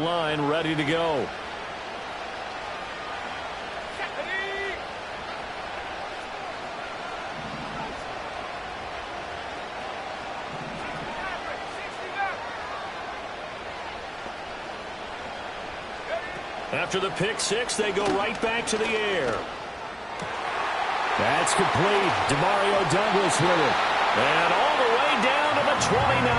line, ready to go. After the pick six, they go right back to the air. That's complete. Demario Douglas with it. And all the way down to the 29.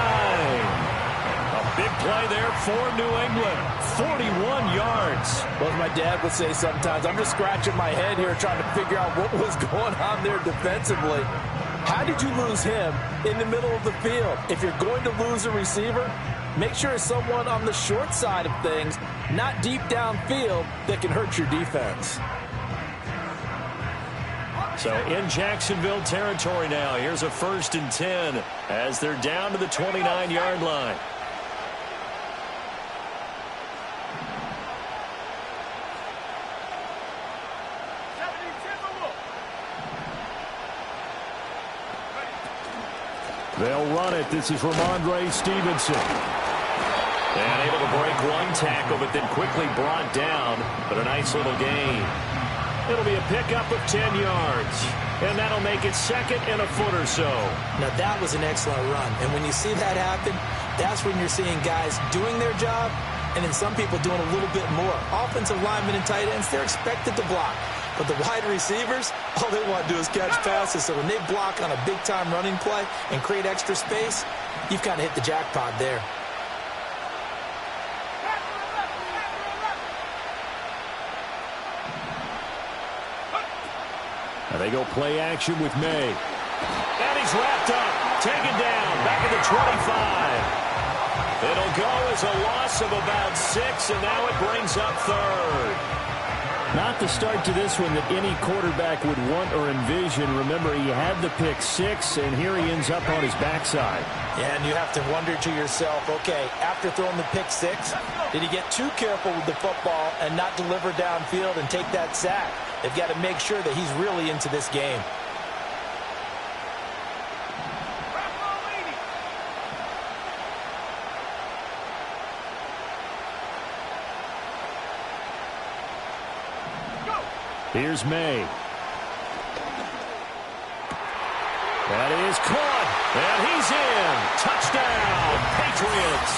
A big play there for New England. 41 yards. Well, as my dad would say sometimes, I'm just scratching my head here trying to figure out what was going on there defensively. How did you lose him in the middle of the field? If you're going to lose a receiver, make sure it's someone on the short side of things, not deep downfield, that can hurt your defense. So in Jacksonville territory now, here's a 1st and 10 as they're down to the 29-yard line. They'll run it. This is Ramondre Stevenson. And able to break one tackle, but then quickly brought down. But a nice little gain. It'll be a pickup of 10 yards. And that'll make it 2nd and a foot or so. Now, that was an excellent run. And when you see that happen, that's when you're seeing guys doing their job and then some people doing a little bit more. Offensive linemen and tight ends, they're expected to block. But the wide receivers, all they want to do is catch passes. So when they block on a big-time running play and create extra space, you've kind of hit the jackpot there. Now they go play action with May. And he's wrapped up, taken down, back at the 25. It'll go as a loss of about 6, and now it brings up 3rd. Not the start to this one that any quarterback would want or envision. Remember, he had the pick 6, and here he ends up on his backside. Yeah, and you have to wonder to yourself, okay, after throwing the pick 6, did he get too careful with the football and not deliver downfield and take that sack? They've got to make sure that he's really into this game. Here's May. That is caught. And he's in. Touchdown, Patriots.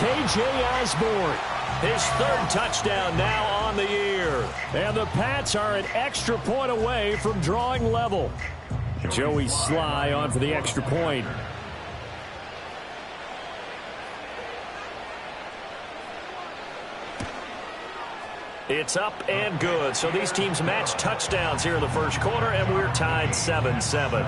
K.J. Osborne. His 3rd touchdown now on the year. And the Pats are an extra point away from drawing level. Joey Sly on for the extra point. It's up and good. So these teams match touchdowns here in the first quarter, and we're tied 7-7.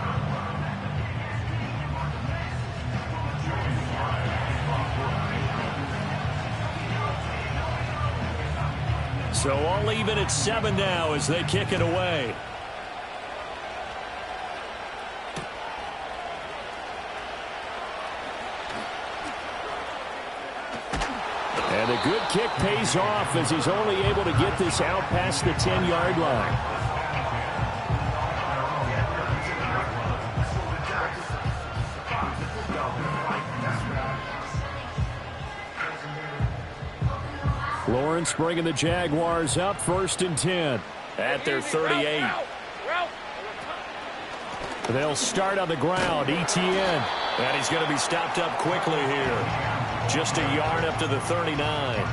So all even at 7 now as they kick it away. And a good kick pays off as he's only able to get this out past the 10-yard line. Lawrence bringing the Jaguars up 1st and 10 at their 38. They'll start on the ground. Etienne. And he's going to be stopped up quickly here. Just a yard up to the 39.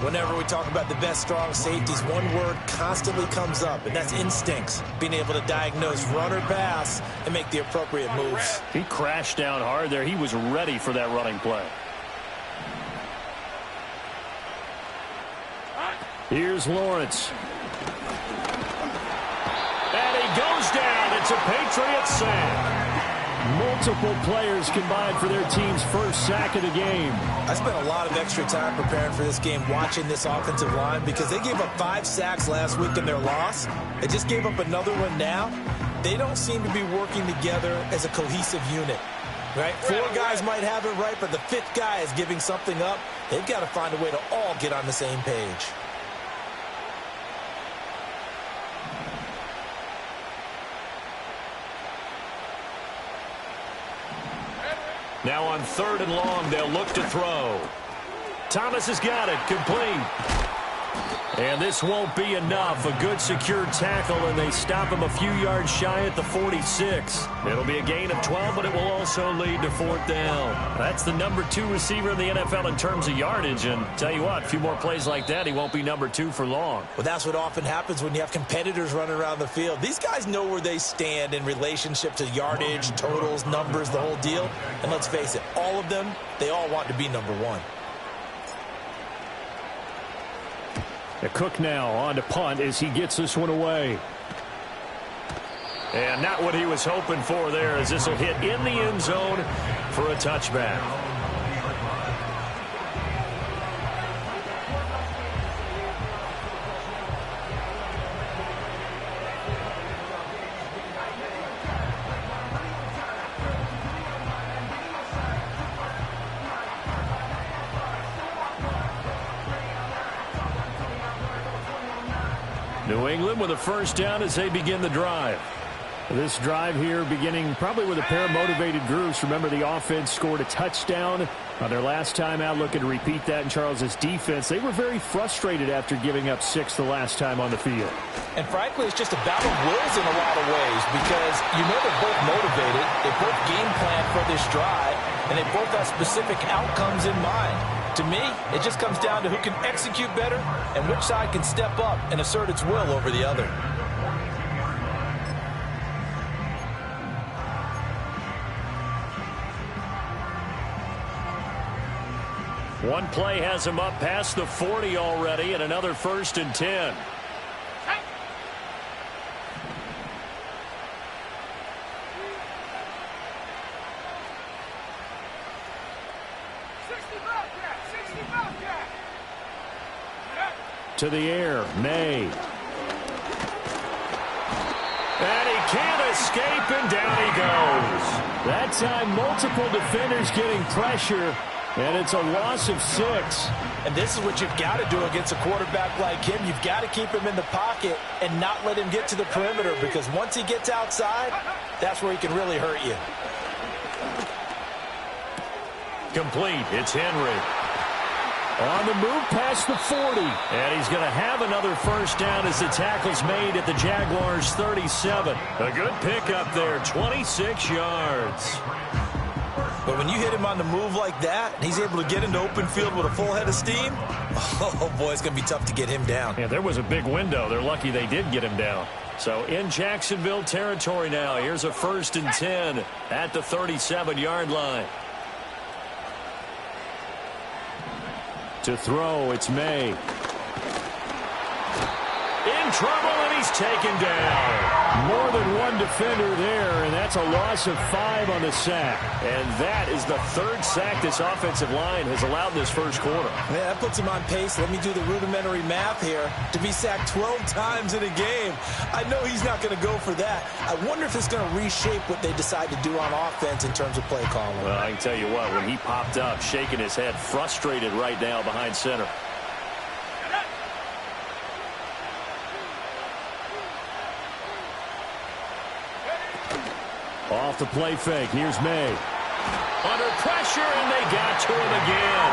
Whenever we talk about the best strong safeties, one word constantly comes up, and that's instincts. Being able to diagnose run or pass and make the appropriate moves. He crashed down hard there. He was ready for that running play. Here's Lawrence. And he goes down. It's a Patriots sack. Multiple players combined for their team's first sack of the game. I spent a lot of extra time preparing for this game, watching this offensive line, because they gave up 5 sacks last week in their loss. They just gave up another one now. They don't seem to be working together as a cohesive unit. Right? 4 guys might have it right, but the 5th guy is giving something up. They've got to find a way to all get on the same page. Now on 3rd and long, they'll look to throw. Thomas has got it. Complete. And this won't be enough. A good secure tackle, and they stop him a few yards shy at the 46. It'll be a gain of 12, but it will also lead to 4th down. That's the number 2 receiver in the NFL in terms of yardage. And tell you what, a few more plays like that, he won't be number 2 for long. Well, that's what often happens when you have competitors running around the field. These guys know where they stand in relationship to yardage, totals, numbers, the whole deal. And let's face it, all of them, they all want to be number 1. Cook now on to punt as he gets this one away. And not what he was hoping for there, as this will hit in the end zone for a touchback. New England with a first down as they begin the drive. This drive here beginning probably with a pair of motivated groups. Remember, the offense scored a touchdown on their last time out, looking to repeat that in Charles' defense. They were very frustrated after giving up 6 the last time on the field. And frankly, it's just a battle of wills in a lot of ways, because you know they're both motivated, they both game plan for this drive, and they both have specific outcomes in mind. To me, it just comes down to who can execute better and which side can step up and assert its will over the other. One play has him up past the 40 already, and another 1st and 10. To the air, May. And he can't escape, and down he goes. That time, multiple defenders getting pressure, and it's a loss of 6. And this is what you've got to do against a quarterback like him. You've got to keep him in the pocket and not let him get to the perimeter, because once he gets outside, that's where he can really hurt you. Complete. It's Henry. On the move past the 40. And he's going to have another first down as the tackle's made at the Jaguars' 37. A good pickup there, 26 yards. But when you hit him on the move like that, and he's able to get into open field with a full head of steam, oh boy, it's going to be tough to get him down. Yeah, there was a big window. They're lucky they did get him down. So in Jacksonville territory now, here's a 1st and 10 at the 37-yard line. To throw, it's May. In trouble, and he's taken down. More than one defender there, and that's a loss of 5 on the sack. And that is the 3rd sack this offensive line has allowed this first quarter. Yeah, that puts him on pace. Let me do the rudimentary math here. To be sacked 12 times in a game, I know he's not going to go for that. I wonder if it's going to reshape what they decide to do on offense in terms of play calling. Well, I can tell you what, when he popped up, shaking his head, frustrated right now behind center. Off the play fake. Here's May. Under pressure, and they got to him again.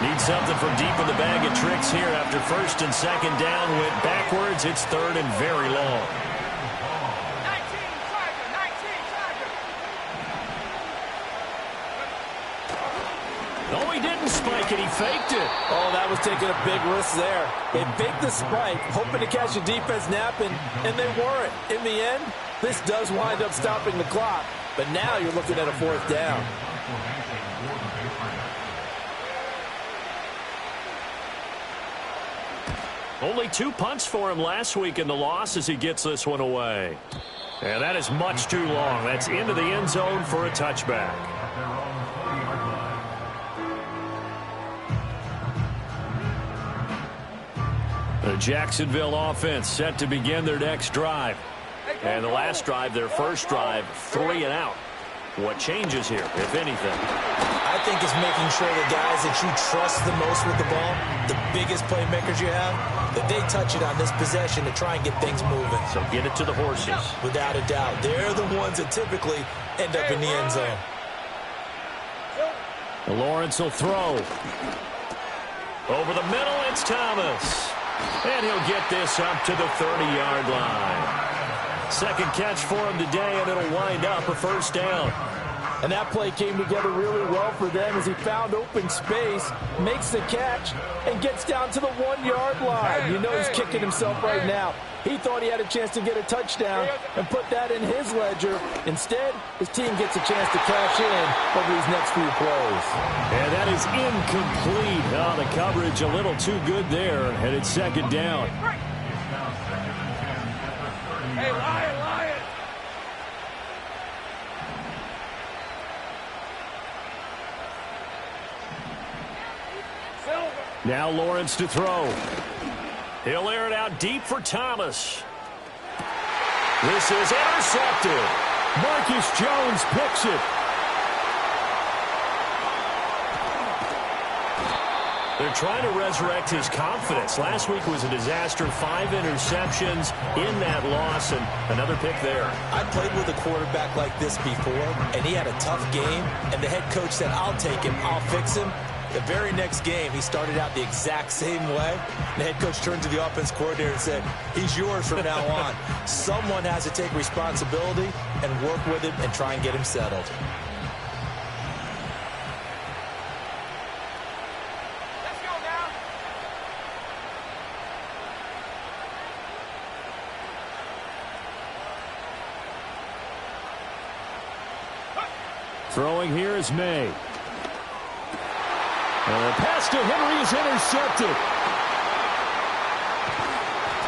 Need something from deep in the bag of tricks here after 1st and 2nd down. Went backwards. It's 3rd and very long. 19, no, he didn't spike it. He faked it. Oh, that was taking a big risk there. They faked the spike, hoping to catch the defense napping, and they weren't. In the end, this does wind up stopping the clock, but now you're looking at a 4th down. Only 2 punts for him last week in the loss as he gets this one away. And that is much too long. That's into the end zone for a touchback. The Jacksonville offense set to begin their next drive. And the last drive, their first drive, 3 and out. What changes here, if anything? I think it's making sure the guys that you trust the most with the ball, the biggest playmakers you have, that they touch it on this possession to try and get things moving. So get it to the horses. Without a doubt. They're the ones that typically end up in the end zone. Lawrence will throw. Over the middle, it's Thomas. And he'll get this up to the 30-yard line. Second catch for him today, and it'll wind up a first down. And that play came together really well for them as he found open space, makes the catch, and gets down to the 1-yard line. You know he's kicking himself right now. He thought he had a chance to get a touchdown and put that in his ledger. Instead, his team gets a chance to cash in over these next few plays. And that is incomplete. Oh, the coverage a little too good there, and it's second down. Hey, Lion! Now Lawrence to throw. He'll air it out deep for Thomas. This is intercepted. Marcus Jones picks it. They're trying to resurrect his confidence. Last week was a disaster. 5 interceptions in that loss, and another pick there. I played with a quarterback like this before, and he had a tough game, and the head coach said, I'll take him, I'll fix him. The very next game, he started out the exact same way. The head coach turned to the offense coordinator and said, he's yours from now on. Someone has to take responsibility and work with him and try and get him settled. Let's go now. Throwing here is May. And the pass to Henry is intercepted.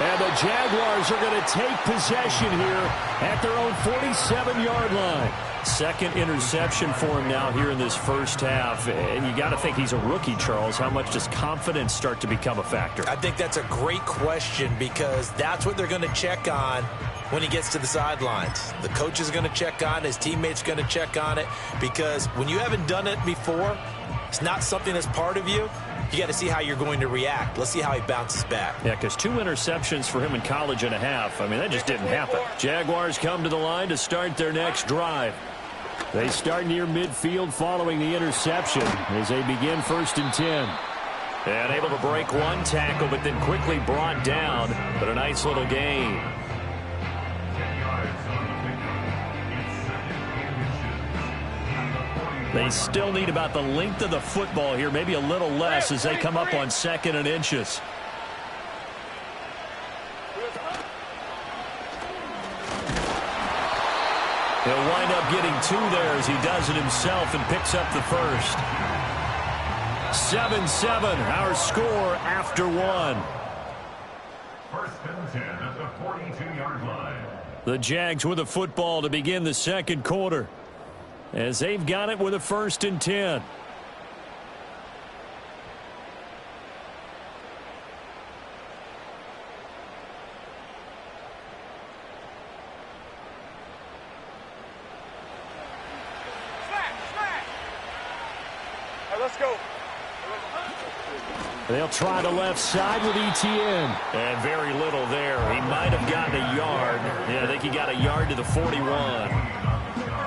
And the Jaguars are going to take possession here at their own 47-yard line. Second interception for him now here in this first half. And you got to think he's a rookie, Charles. How much does confidence start to become a factor? I think that's a great question because that's what they're going to check on when he gets to the sidelines. The coach is going to check on it. His teammates are going to check on it because when you haven't done it before, it's not something that's part of you. You got to see how you're going to react. Let's see how he bounces back. Yeah, because 2 interceptions for him in college and a half. I mean, that just didn't happen. Jaguars come to the line to start their next drive. They start near midfield following the interception as they begin 1st and 10. And able to break one tackle, but then quickly brought down. But a nice little gain. They still need about the length of the football here, maybe a little less as they come up on 2nd and inches. He'll wind up getting 2 there as he does it himself and picks up the first. 7-7, our score after 1. 1st and 10 at the 42-yard line. The Jags with a football to begin the second quarter, as they've got it with a 1st and 10. Slack. All right, let's go. They'll try the left side with Etienne. And very little there. He might have gotten a yard. Yeah, I think he got a yard to the 41.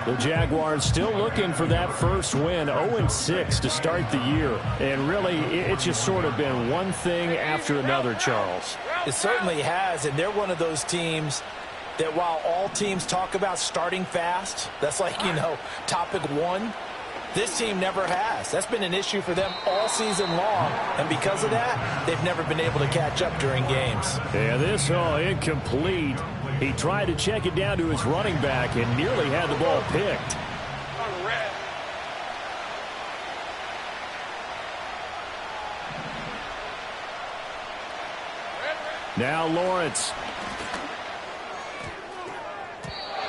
The Jaguars still looking for that first win, 0-6 to start the year. And really, it's just sort of been one thing after another, Charles. It certainly has, and they're one of those teams that while all teams talk about starting fast, that's like, topic 1, this team never has. That's been an issue for them all season long, and because of that, they've never been able to catch up during games. Yeah, this incomplete. He tried to check it down to his running back and nearly had the ball picked. Now Lawrence.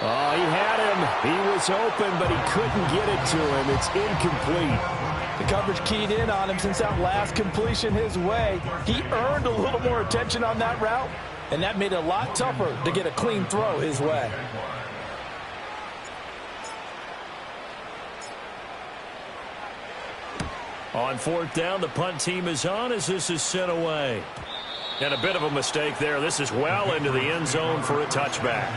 Oh, he had him. He was open, but he couldn't get it to him. It's incomplete. The coverage keyed in on him since that last completion his way. He earned a little more attention on that route, and that made it a lot tougher to get a clean throw his way. On 4th down, the punt team is on as this is sent away. And a bit of a mistake there. This is well into the end zone for a touchback.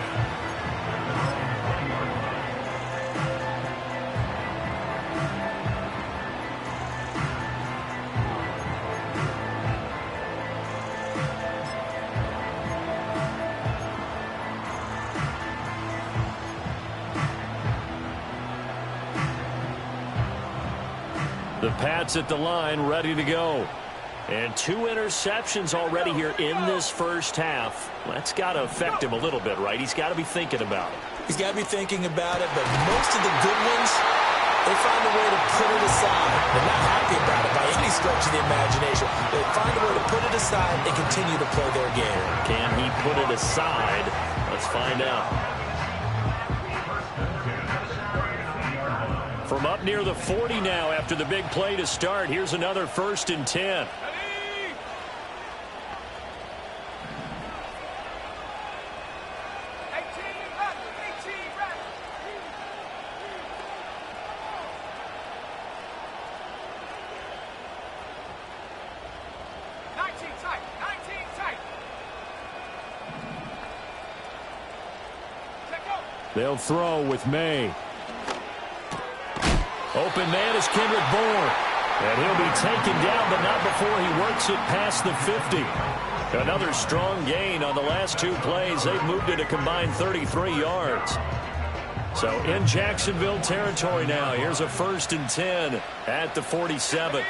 The Pats at the line, ready to go. And 2 interceptions already here in this first half. That's got to affect him a little bit, right? He's got to be thinking about it. He's got to be thinking about it, but most of the good ones, they find a way to put it aside. They're not happy about it by any stretch of the imagination. They find a way to put it aside and continue to play their game. Can he put it aside? Let's find out. From up near the 40 now after the big play to start, here's another 1st and 10. 19 tight. 19 tight. They'll throw with May. Open man is Kendrick Bourne. And he'll be taken down, but not before he works it past the 50. Another strong gain on the last 2 plays. They've moved it a combined 33 yards. So in Jacksonville territory now. Here's a 1st and 10 at the 47.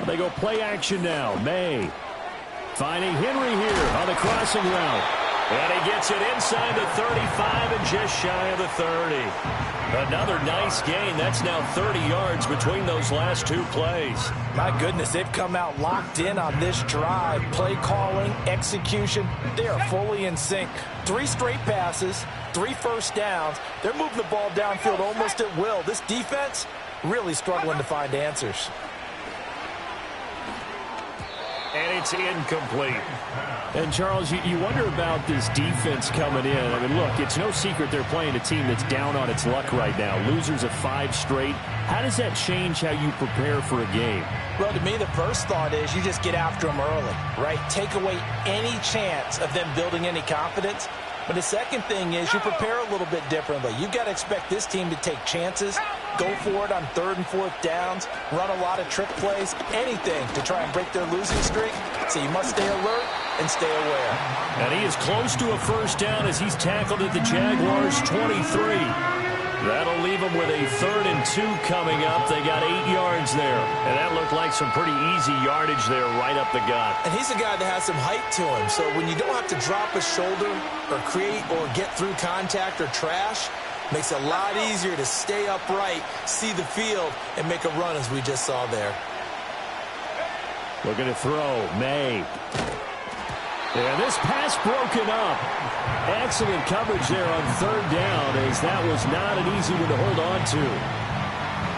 They go play action now. May finding Henry here on the crossing route. And he gets it inside the 35 and just shy of the 30. Another nice gain. That's now 30 yards between those last 2 plays. My goodness, they've come out locked in on this drive. Play calling, execution, they are fully in sync. 3 straight passes, 3 first downs. They're moving the ball downfield almost at will. This defense really struggling to find answers. And it's incomplete. And, Charles, you wonder about this defense coming in. I mean, look, it's no secret they're playing a team that's down on its luck right now. Losers of 5 straight. How does that change how you prepare for a game? Well, to me, the first thought is you just get after them early, right? Take away any chance of them building any confidence. But the second thing is you prepare a little bit differently. You've got to expect this team to take chances, go for it on 3rd and 4th downs, run a lot of trick plays, anything to try and break their losing streak. So you must stay alert and stay aware. And he is close to a 1st down as he's tackled at the Jaguars' 23. That'll leave them with a 3rd and 2 coming up. They got 8 yards there. And that looked like some pretty easy yardage there right up the gut. And he's a guy that has some height to him. So when you don't have to drop a shoulder or create or get through contact or trash, makes it a lot easier to stay upright, see the field, and make a run as we just saw there. Looking to throw. May. And this pass broken up. Excellent coverage there on 3rd down, as that was not an easy one to hold on to.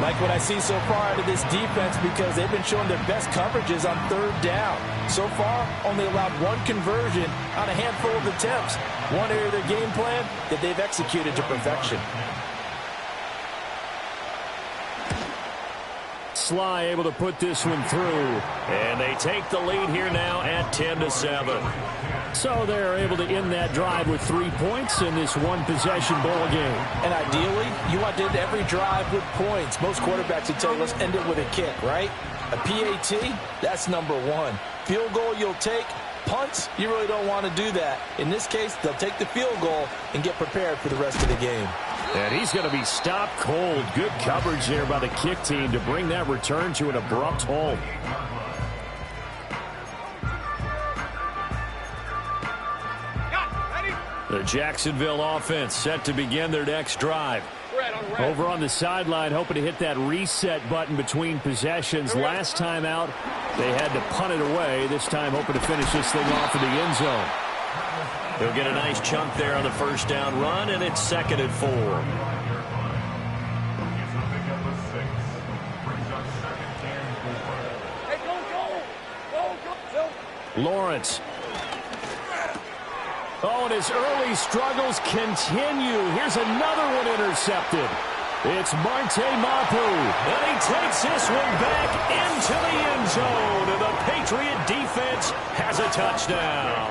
Like what I see so far out of this defense, because they've been showing their best coverages on 3rd down. So far, only allowed 1 conversion on a handful of attempts. One area of their game plan that they've executed to perfection. Sly able to put this one through. And they take the lead here now at 10-7. So they're able to end that drive with 3 points in this 1-possession ball game. And ideally, you want to end every drive with points. Most quarterbacks would tell you, let's end it with a kick, right? A PAT, that's number 1. Field goal you'll take. Punts, you really don't want to do that. In this case, they'll take the field goal and get prepared for the rest of the game. And he's going to be stopped cold. Good coverage there by the kick team to bring that return to an abrupt halt. The Jacksonville offense set to begin their next drive. Over on the sideline, hoping to hit that reset button between possessions. Last time out, they had to punt it away. This time, hoping to finish this thing off in the end zone. He'll get a nice chunk there on the 1st down run, and it's 2nd and 4. Hey, go. Lawrence. Oh, and his early struggles continue. Here's another one intercepted. It's Marte Mapu. And he takes this one back into the end zone. And the Patriot defense has a touchdown.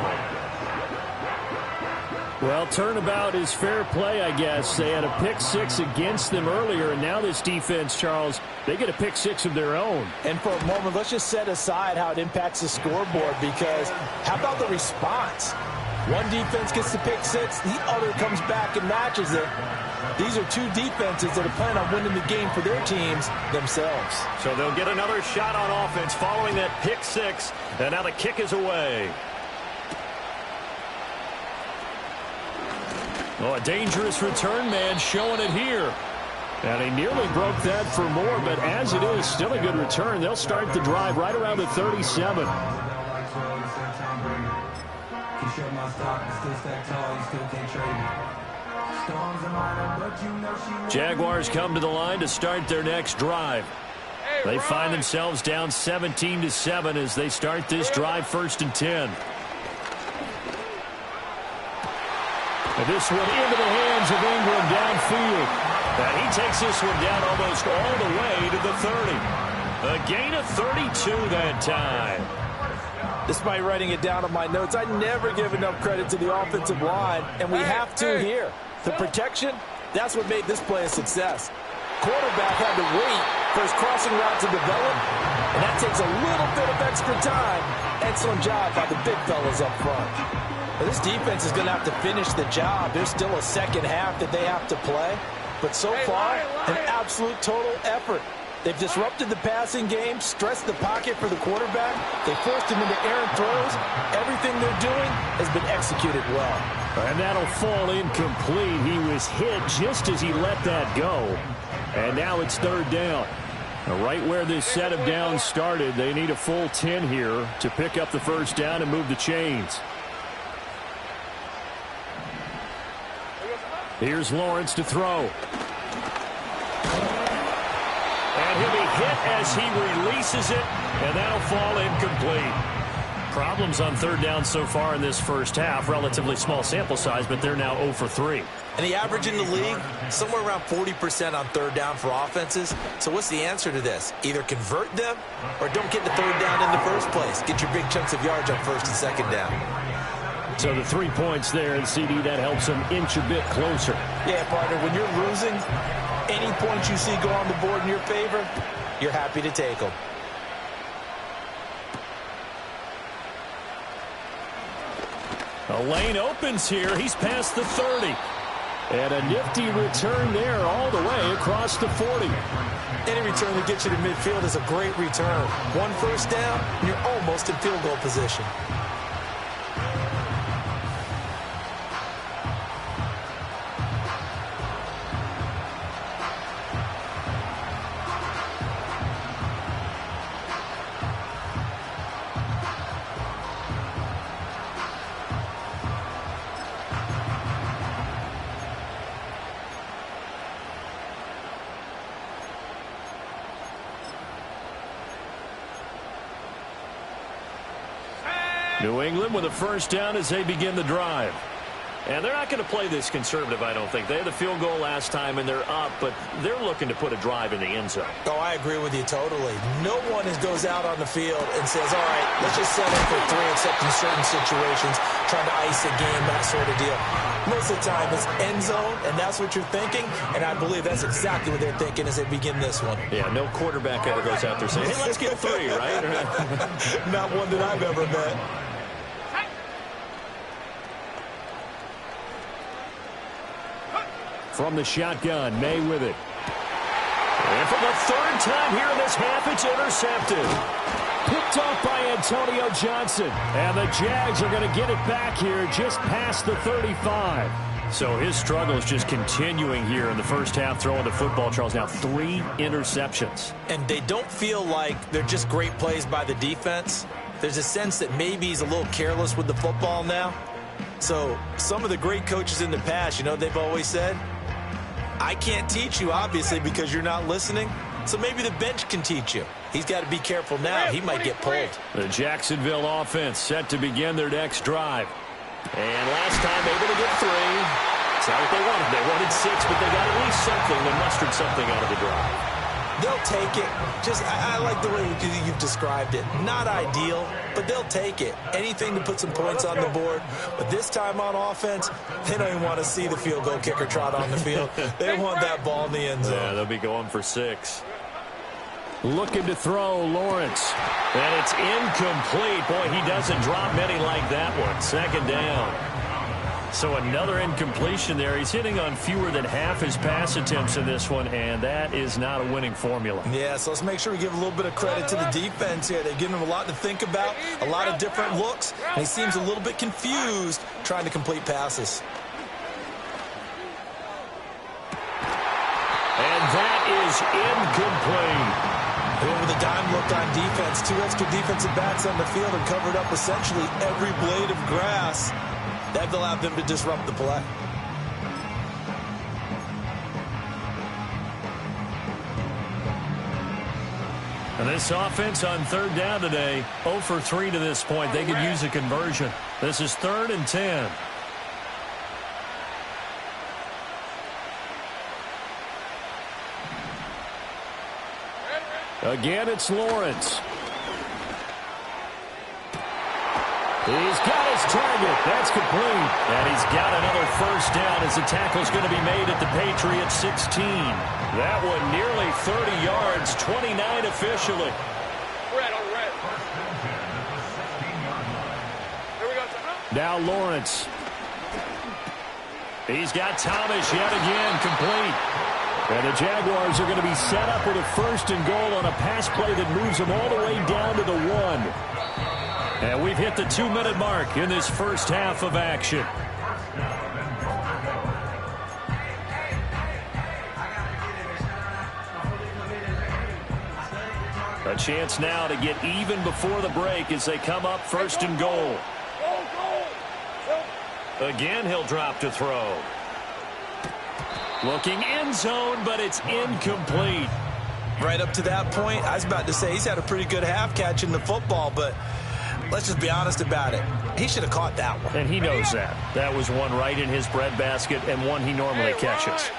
Well, turnabout is fair play, I guess. They had a pick 6 against them earlier, and now this defense, Charles, they get a pick 6 of their own. And for a moment, let's just set aside how it impacts the scoreboard, because how about the response? One defense gets the pick six, the other comes back and matches it. These are two defenses that are planning on winning the game for their teams themselves. So they'll get another shot on offense following that pick six, and now the kick is away. Oh, a dangerous return man showing it here. And he nearly broke that for more, but as it is, still a good return. They'll start the drive right around the 37. Jaguars come to the line to start their next drive. They find themselves down 17-7 as they start this drive, 1st and 10. And this one into the hands of Ingram downfield. And he takes this one down almost all the way to the 30. A gain of 32 that time. Despite writing it down on my notes, I never give enough credit to the offensive line, and we have to here. The protection, that's what made this play a success. Quarterback had to wait for his crossing route to develop, and that takes a little bit of extra time. Excellent job by the big fellas up front. Now, this defense is going to have to finish the job. There's still a second half that they have to play. But so far, an absolute total effort. They've disrupted the passing game, stressed the pocket for the quarterback. They forced him into errant throws. Everything they're doing has been executed well. And that'll fall incomplete. He was hit just as he let that go. And now it's 3rd down. Right where this set of downs started, they need a full 10 here to pick up the 1st down and move the chains. Here's Lawrence to throw. And he'll be hit as he releases it, and that'll fall incomplete. Problems on 3rd down so far in this first half. Relatively small sample size, but they're now 0 for 3. And the average in the league, somewhere around 40% on 3rd down for offenses. So what's the answer to this? Either convert them or don't get the 3rd down in the first place. Get your big chunks of yards on 1st and 2nd down. So the 3 points there, and CD, that helps them inch a bit closer. Yeah, partner, when you're losing, any points you see go on the board in your favor, you're happy to take them. A lane opens here. He's past the 30. And a nifty return there all the way across the 40. Any return that gets you to midfield is a great return. 1 first down, you're almost in field goal position. New England with a 1st down as they begin the drive. And they're not going to play this conservative, I don't think. They had the field goal last time, and they're up, but they're looking to put a drive in the end zone. Oh, I agree with you totally. No one goes out on the field and says, all right, let's just settle for 3 except in certain situations, trying to ice a game, that sort of deal. Most of the time, it's end zone, and that's what you're thinking, and I believe that's exactly what they're thinking as they begin this one. Yeah, no quarterback ever goes out there saying, hey, let's get 3, right? Not one that I've ever met. From the shotgun, May with it. And for the 3rd time here in this half, it's intercepted. Picked off by Antonio Johnson. And the Jags are going to get it back here just past the 35. So his struggle is just continuing here in the first half, throwing the football. Charles, now 3 interceptions. And they don't feel like they're just great plays by the defense. There's a sense that maybe he's a little careless with the football now. So some of the great coaches in the past, you know, they've always said, I can't teach you, obviously, because you're not listening. So maybe the bench can teach you. He's got to be careful now. He might get pulled. The Jacksonville offense set to begin their next drive. And last time able to get 3. It's not what they wanted. They wanted 6, but they got at least something. They mustered something out of the drive. They'll take it. Just, I like the way you've described it. Not ideal, but they'll take it. Anything to put some points on the board. But this time on offense, they don't even want to see the field goal kicker trot on the field. They want that ball in the end zone. Yeah, they'll be going for 6. Looking to throw, Lawrence. And it's incomplete. Boy, he doesn't drop many like that one. Second down. So another incompletion there. He's hitting on fewer than half his pass attempts in this one, and that is not a winning formula. Yeah, so let's make sure we give a little bit of credit to the defense here. They've given him a lot to think about, a lot of different looks, and he seems a little bit confused trying to complete passes. And that is incomplete. They went with a dime look on defense. 2 extra defensive backs on the field and covered up essentially every blade of grass. That allowed them to disrupt the play. And this offense on third down today, 0 for 3 to this point. They could use a conversion. This is 3rd and 10. Again, it's Lawrence. He's got his target. That's complete. And he's got another first down as the tackle's going to be made at the Patriots 16. That one nearly 30 yards, 29 officially. Red on red. Here we go. Now Lawrence. He's got Thomas yet again, complete. And the Jaguars are going to be set up with a 1st and goal on a pass play that moves them all the way down to the 1. And we've hit the 2-minute mark in this first half of action. A chance now to get even before the break as they come up 1st and goal. Again, he'll drop to throw. Looking end zone, but it's incomplete. Right up to that point, I was about to say he's had a pretty good half catching the football, but let's just be honest about it. He should have caught that one. And he knows that. That was one right in his breadbasket and one he normally catches.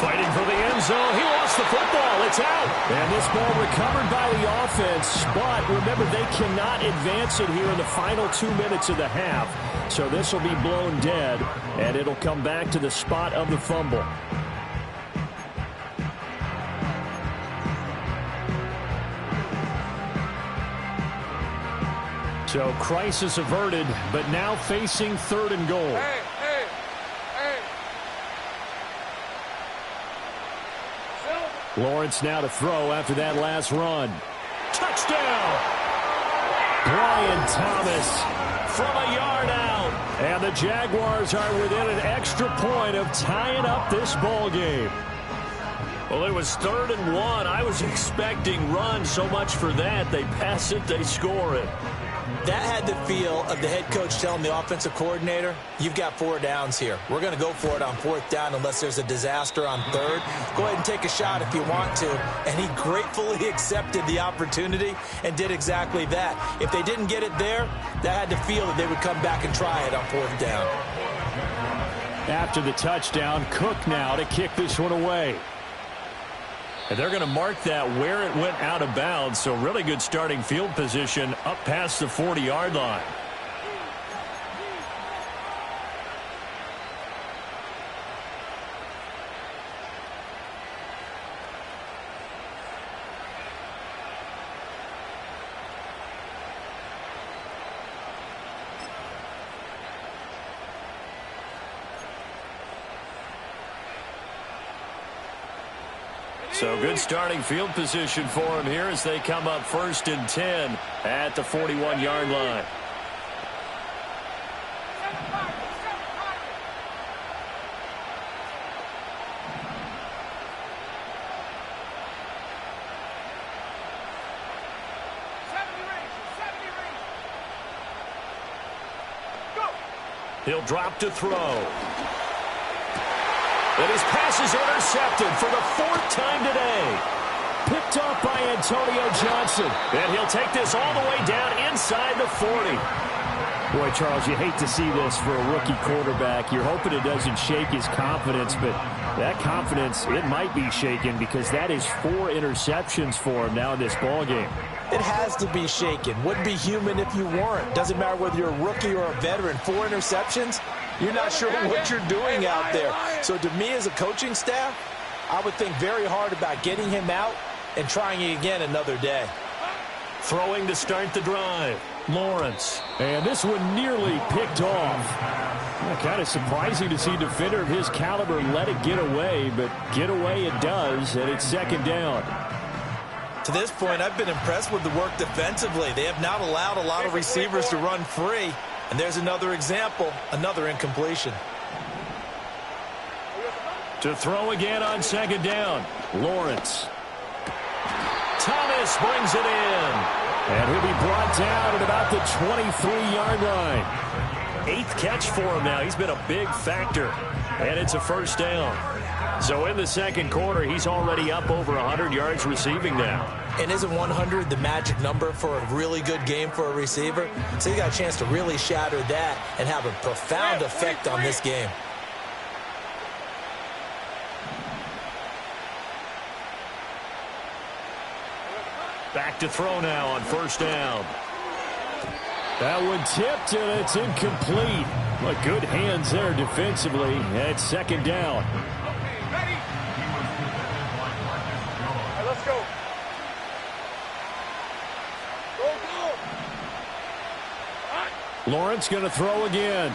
Fighting for the end zone. He lost the football. It's out. And this ball recovered by the offense. But remember, they cannot advance it here in the final 2 minutes of the half. So this will be blown dead, and it'll come back to the spot of the fumble. So crisis averted, but now facing 3rd and goal. Lawrence now to throw after that last run. Touchdown! Brian Thomas From a yard out. And the Jaguars are within an extra point of tying up this ball game. Well, it was 3rd and 1. I was expecting run so much for that. They pass it, they score it. That had the feel of the head coach telling the offensive coordinator, you've got 4 downs here. We're going to go for it on 4th down unless there's a disaster on 3rd. Go ahead and take a shot if you want to. And he gratefully accepted the opportunity and did exactly that. If they didn't get it there, that had the feel that they would come back and try it on 4th down. After the touchdown, Cook now to kick this one away. And they're going to mark that where it went out of bounds. So really good starting field position up past the 40-yard line. So good starting field position for him here as they come up 1st and 10 at the 41-yard line. He'll drop to throw. And his pass is intercepted for the 4th time today. Picked up by Antonio Johnson. And he'll take this all the way down inside the 40. Boy, Charles, you hate to see this for a rookie quarterback. You're hoping it doesn't shake his confidence, but that confidence, it might be shaken because that is 4 interceptions for him now in this ballgame. It has to be shaken. Wouldn't be human if you weren't. Doesn't matter whether you're a rookie or a veteran. 4 interceptions, you're not sure what you're doing out there. So to me as a coaching staff, I would think very hard about getting him out and trying it again another day. Throwing to start the drive, Lawrence. And this one nearly picked off. Kind of surprising to see a defender of his caliber let it get away, but get away it does, and it's second down. To this point, I've been impressed with the work defensively. They have not allowed a lot of receivers to run free. And there's another example, another incompletion. To throw again on second down, Lawrence. Thomas brings it in. And he'll be brought down at about the 23-yard line. 8th catch for him now. He's been a big factor. And it's a first down. So in the second quarter, he's already up over 100 yards receiving now. And isn't 100 the magic number for a really good game for a receiver? So he got a chance to really shatter that and have a profound effect on this game. Back to throw now on first down. That one tipped, and it's incomplete. But good hands there defensively. At second down. Ready? Right, let's go. Go, go. All right. Lawrence going to throw again.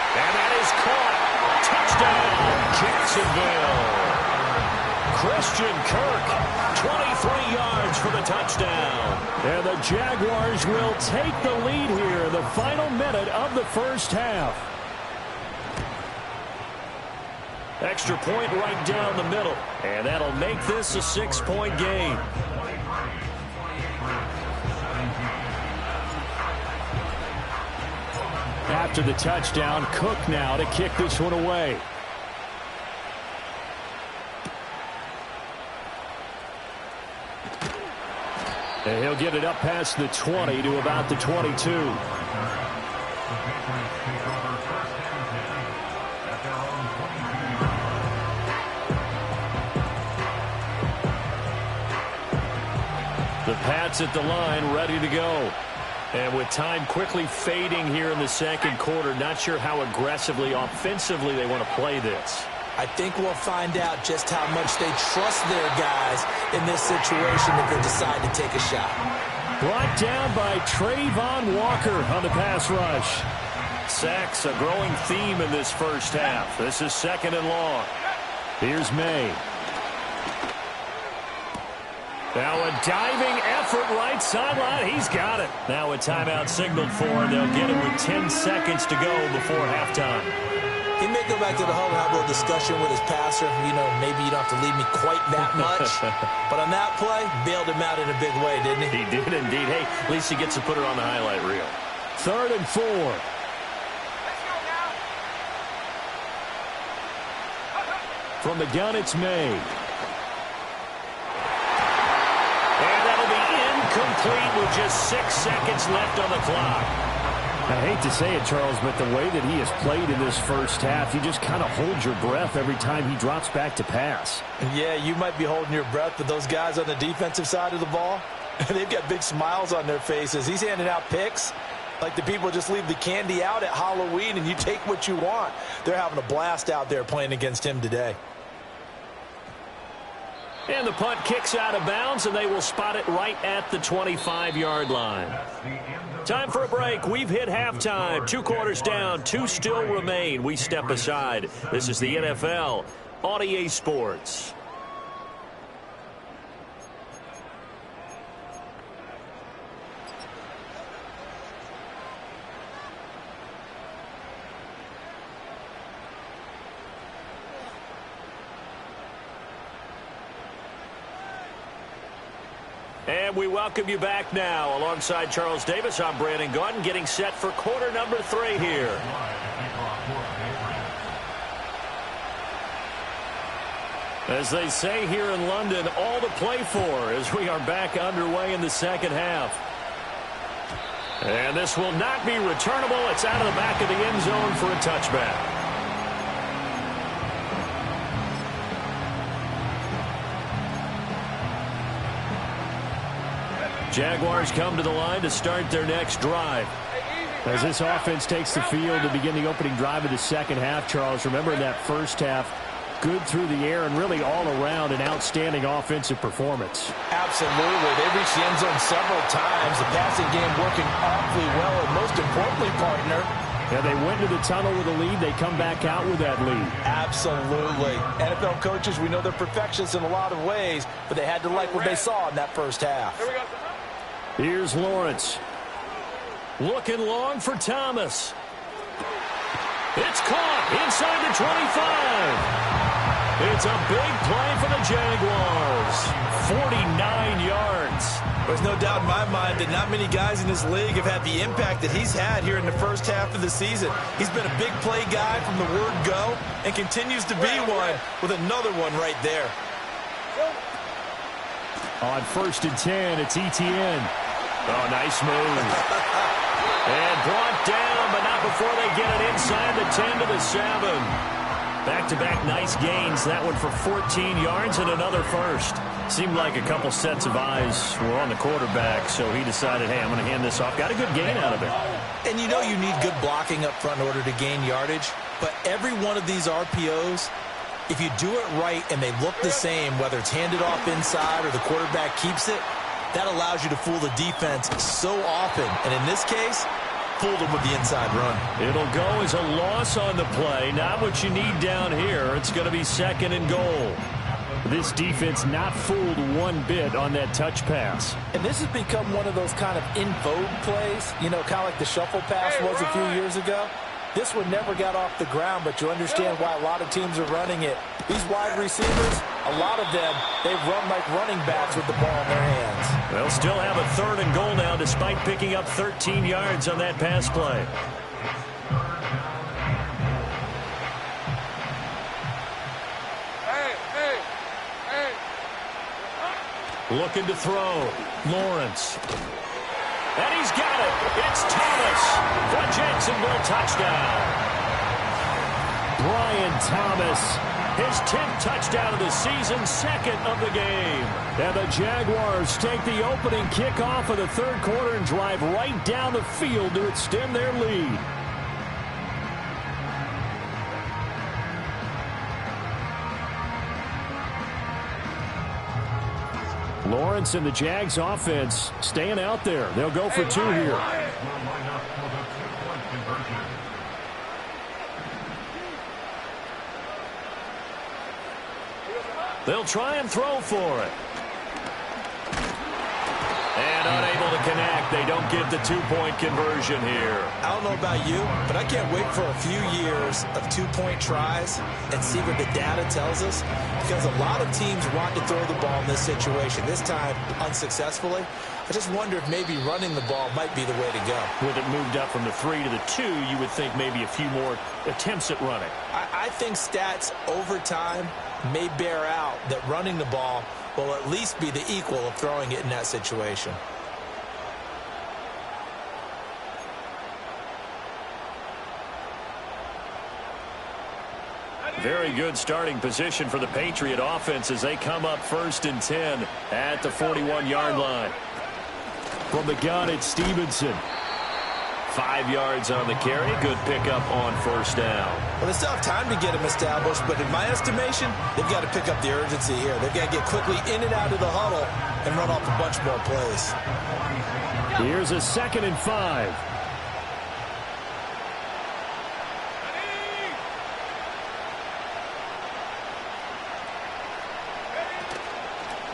And that is caught. Touchdown, Jacksonville. Christian Kirk, 23 yards for the touchdown. And the Jaguars will take the lead here in the final minute of the first half. Extra point right down the middle. And that'll make this a 6-point game. After the touchdown, Cook now to kick this one away. And he'll get it up past the 20 to about the 22. The Pats at the line, ready to go. And with time quickly fading here in the second quarter, not sure how aggressively, offensively they want to play this. I think we'll find out just how much they trust their guys in this situation if they decide to take a shot. Brought down by Trayvon Walker on the pass rush. Sacks, a growing theme in this first half. This is second and long. Here's May. Now a diving effort right sideline. He's got it. Now a timeout signaled for, and they'll get him with 10 seconds to go before halftime. He may go back to the huddle and have a little discussion with his passer. You know, maybe you don't have to leave me quite that much. But on that play, bailed him out in a big way, didn't he? He did indeed. Hey, at least he gets to put it on the highlight reel. 3rd and 4. From the gun, it's May. And that'll be incomplete with just 6 seconds left on the clock. I hate to say it, Charles, but the way that he has played in this first half, you just kind of hold your breath every time he drops back to pass. Yeah, you might be holding your breath, but those guys on the defensive side of the ball, they've got big smiles on their faces. He's handing out picks like the people just leave the candy out at Halloween and you take what you want. They're having a blast out there playing against him today. And the punt kicks out of bounds, and they will spot it right at the 25-yard line. Time for a break. We've hit halftime. 2 quarters down, 2 still remain. We step aside. This is the NFL on EA Sports. And we welcome you back now. Alongside Charles Davis, I'm Brandon Gaudin, getting set for quarter number 3 here. As they say here in London, all to play for as we are back underway in the second half. And this will not be returnable. It's out of the back of the end zone for a touchback. Jaguars come to the line to start their next drive. Hey, easy. As this offense takes the field to begin the opening drive of the second half, Charles, remember in that first half, good through the air and really all around an outstanding offensive performance. Absolutely. They reached the end zone several times. The passing game working awfully well. And most importantly, partner, yeah, they went to the tunnel with a lead. They come back out with that lead. Absolutely. NFL coaches, we know they're perfectionists in a lot of ways, but they had to like what they saw in that first half. Here's Lawrence. Looking long for Thomas. It's caught inside the 25. It's a big play for the Jaguars. 49 yards. There's no doubt in my mind that not many guys in this league have had the impact that he's had here in the first half of the season. He's been a big play guy from the word go and continues to be one with another one right there. On 1st and 10, it's Etienne. Oh, nice move. And brought down, but not before they get it inside the 10 to the 7. Back-to-back nice gains. That one for 14 yards and another first. Seemed like a couple sets of eyes were on the quarterback, so he decided, hey, I'm going to hand this off. Got a good gain out of it. And you know you need good blocking up front in order to gain yardage, but every one of these RPOs, if you do it right and they look the same, whether it's handed off inside or the quarterback keeps it, that allows you to fool the defense so often. And in this case, fooled them with the inside run. It'll go as a loss on the play. Not what you need down here. It's going to be 2nd and goal. This defense not fooled one bit on that touch pass. And this has become one of those kind of in vogue plays, you know, kind of like the shuffle pass was a few years ago. This one never got off the ground, but you understand why a lot of teams are running it. These wide receivers, a lot of them, they run like running backs with the ball in their hands. They'll still have a 3rd and goal now despite picking up 13 yards on that pass play. Looking to throw. Lawrence. And he's got it. It's Thomas for Jacksonville touchdown. Brian Thomas, his 10th touchdown of the season, 2nd of the game. And the Jaguars take the opening kickoff of the 3rd quarter and drive right down the field to extend their lead. Lawrence and the Jags offense staying out there. They'll go for 2 here. They'll try and throw for it. And unable to connect. They don't get the 2-point conversion here. I don't know about you, but I can't wait for a few years of 2-point tries and see what the data tells us, because a lot of teams want to throw the ball in this situation. This time, unsuccessfully. I just wonder if maybe running the ball might be the way to go. With it moved up from the 3 to the 2, you would think maybe a few more attempts at running. I think stats over time may bear out that running the ball will at least be the equal of throwing it in that situation. Very good starting position for the Patriot offense as they come up 1st and 10 at the 41-yard line. From the gun, it's Stevenson. 5 yards on the carry. Good pickup on 1st down. Well, they still have time to get him established, but in my estimation, they've got to pick up the urgency here. They've got to get quickly in and out of the huddle and run off a bunch more plays. Here's a 2nd and 5.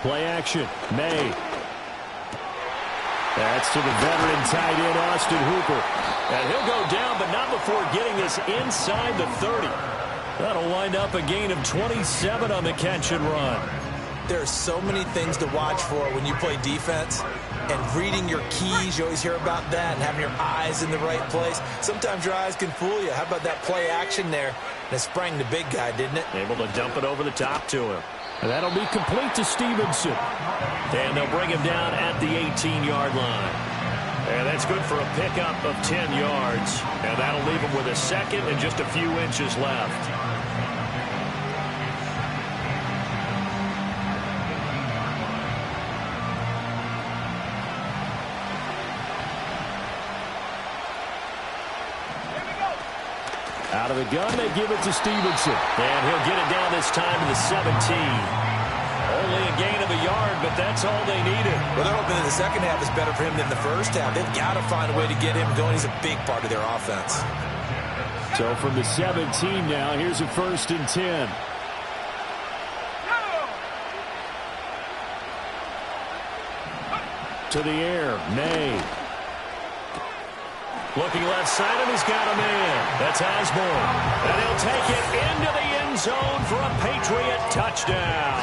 Play action. May. That's to the veteran tight end, Austin Hooper. And he'll go down, but not before getting this inside the 30. That'll wind up a gain of 27 on the catch and run. There are so many things to watch for when you play defense. And reading your keys, you always hear about that, and having your eyes in the right place. Sometimes your eyes can fool you. How about that play action there? And it sprang the big guy, didn't it? Able to dump it over the top to him. And that'll be complete to Stevenson. And they'll bring him down at the 18-yard line. And that's good for a pickup of 10 yards. And that'll leave him with a 2nd and just a few inches left. Out of the gun, they give it to Stevenson. And he'll get it down this time to the 17. Only a gain of a yard, but that's all they needed. Well, they're hoping that the second half is better for him than the first half. They've got to find a way to get him going. He's a big part of their offense. So from the 17 now, here's a 1st and 10. To the air, May. Looking left side, and he's got a man. That's Osborne. And he'll take it into the end zone for a Patriot touchdown.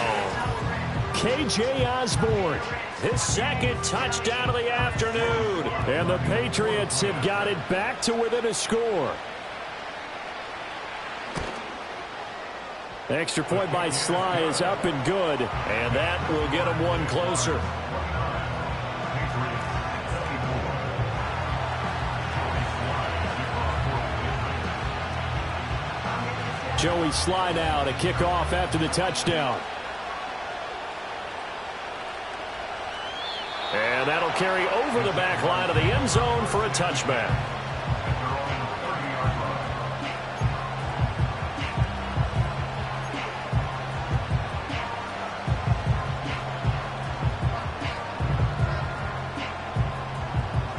K.J. Osborne, his second touchdown of the afternoon. And the Patriots have got it back to within a score. Extra point by Sly is up and good. And that will get him one closer. Joey Sly now to kick off after the touchdown. And that'll carry over the back line of the end zone for a touchback.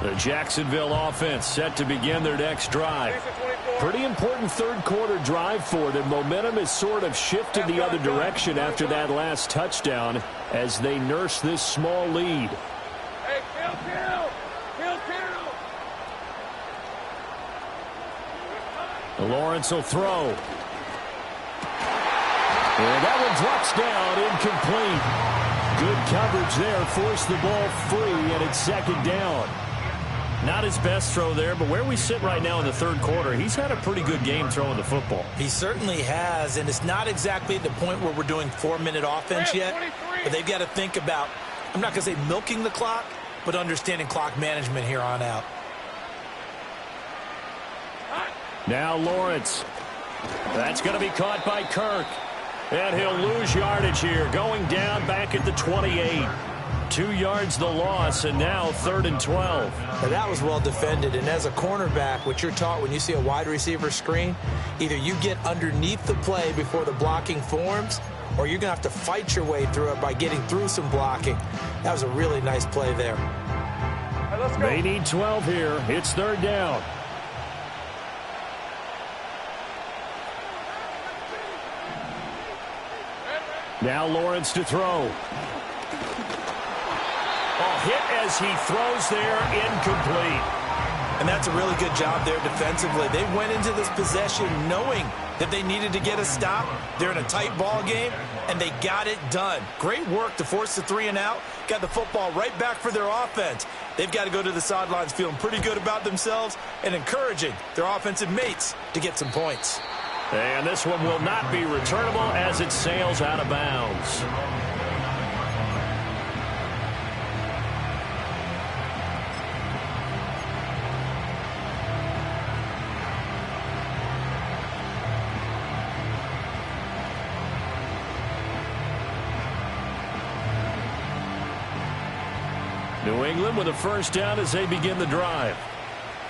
The Jacksonville offense set to begin their next drive. Pretty important third quarter drive for them. Momentum has sort of shifted the other direction after that last touchdown as they nurse this small lead. Hey, kill. Lawrence will throw. And that one drops down, incomplete. Good coverage there, forced the ball free, and it's 2nd down. Not his best throw there, but where we sit right now in the third quarter, he's had a pretty good game throwing the football. He certainly has, and it's not exactly at the point where we're doing 4-minute offense yet, but they've got to think about, I'm not going to say milking the clock, but understanding clock management here on out. Now Lawrence. That's going to be caught by Kirk. And he'll lose yardage here, going down back at the 28. 2 yards the loss, and now 3rd and 12. Now that was well defended, and as a cornerback, what you're taught when you see a wide receiver screen, either you get underneath the play before the blocking forms, or you're going to have to fight your way through it by getting through some blocking. That was a really nice play there. Hey, let's go. They need 12 here. It's 3rd down. Now Lawrence to throw. Hit as he throws there, incomplete. And that's a really good job there defensively. They went into this possession knowing that they needed to get a stop. They're in a tight ball game, and they got it done. Great work to force the 3 and out. Got the football right back for their offense. They've got to go to the sidelines feeling pretty good about themselves and encouraging their offensive mates to get some points. And this one will not be returnable as it sails out of bounds. New England with a 1st down as they begin the drive.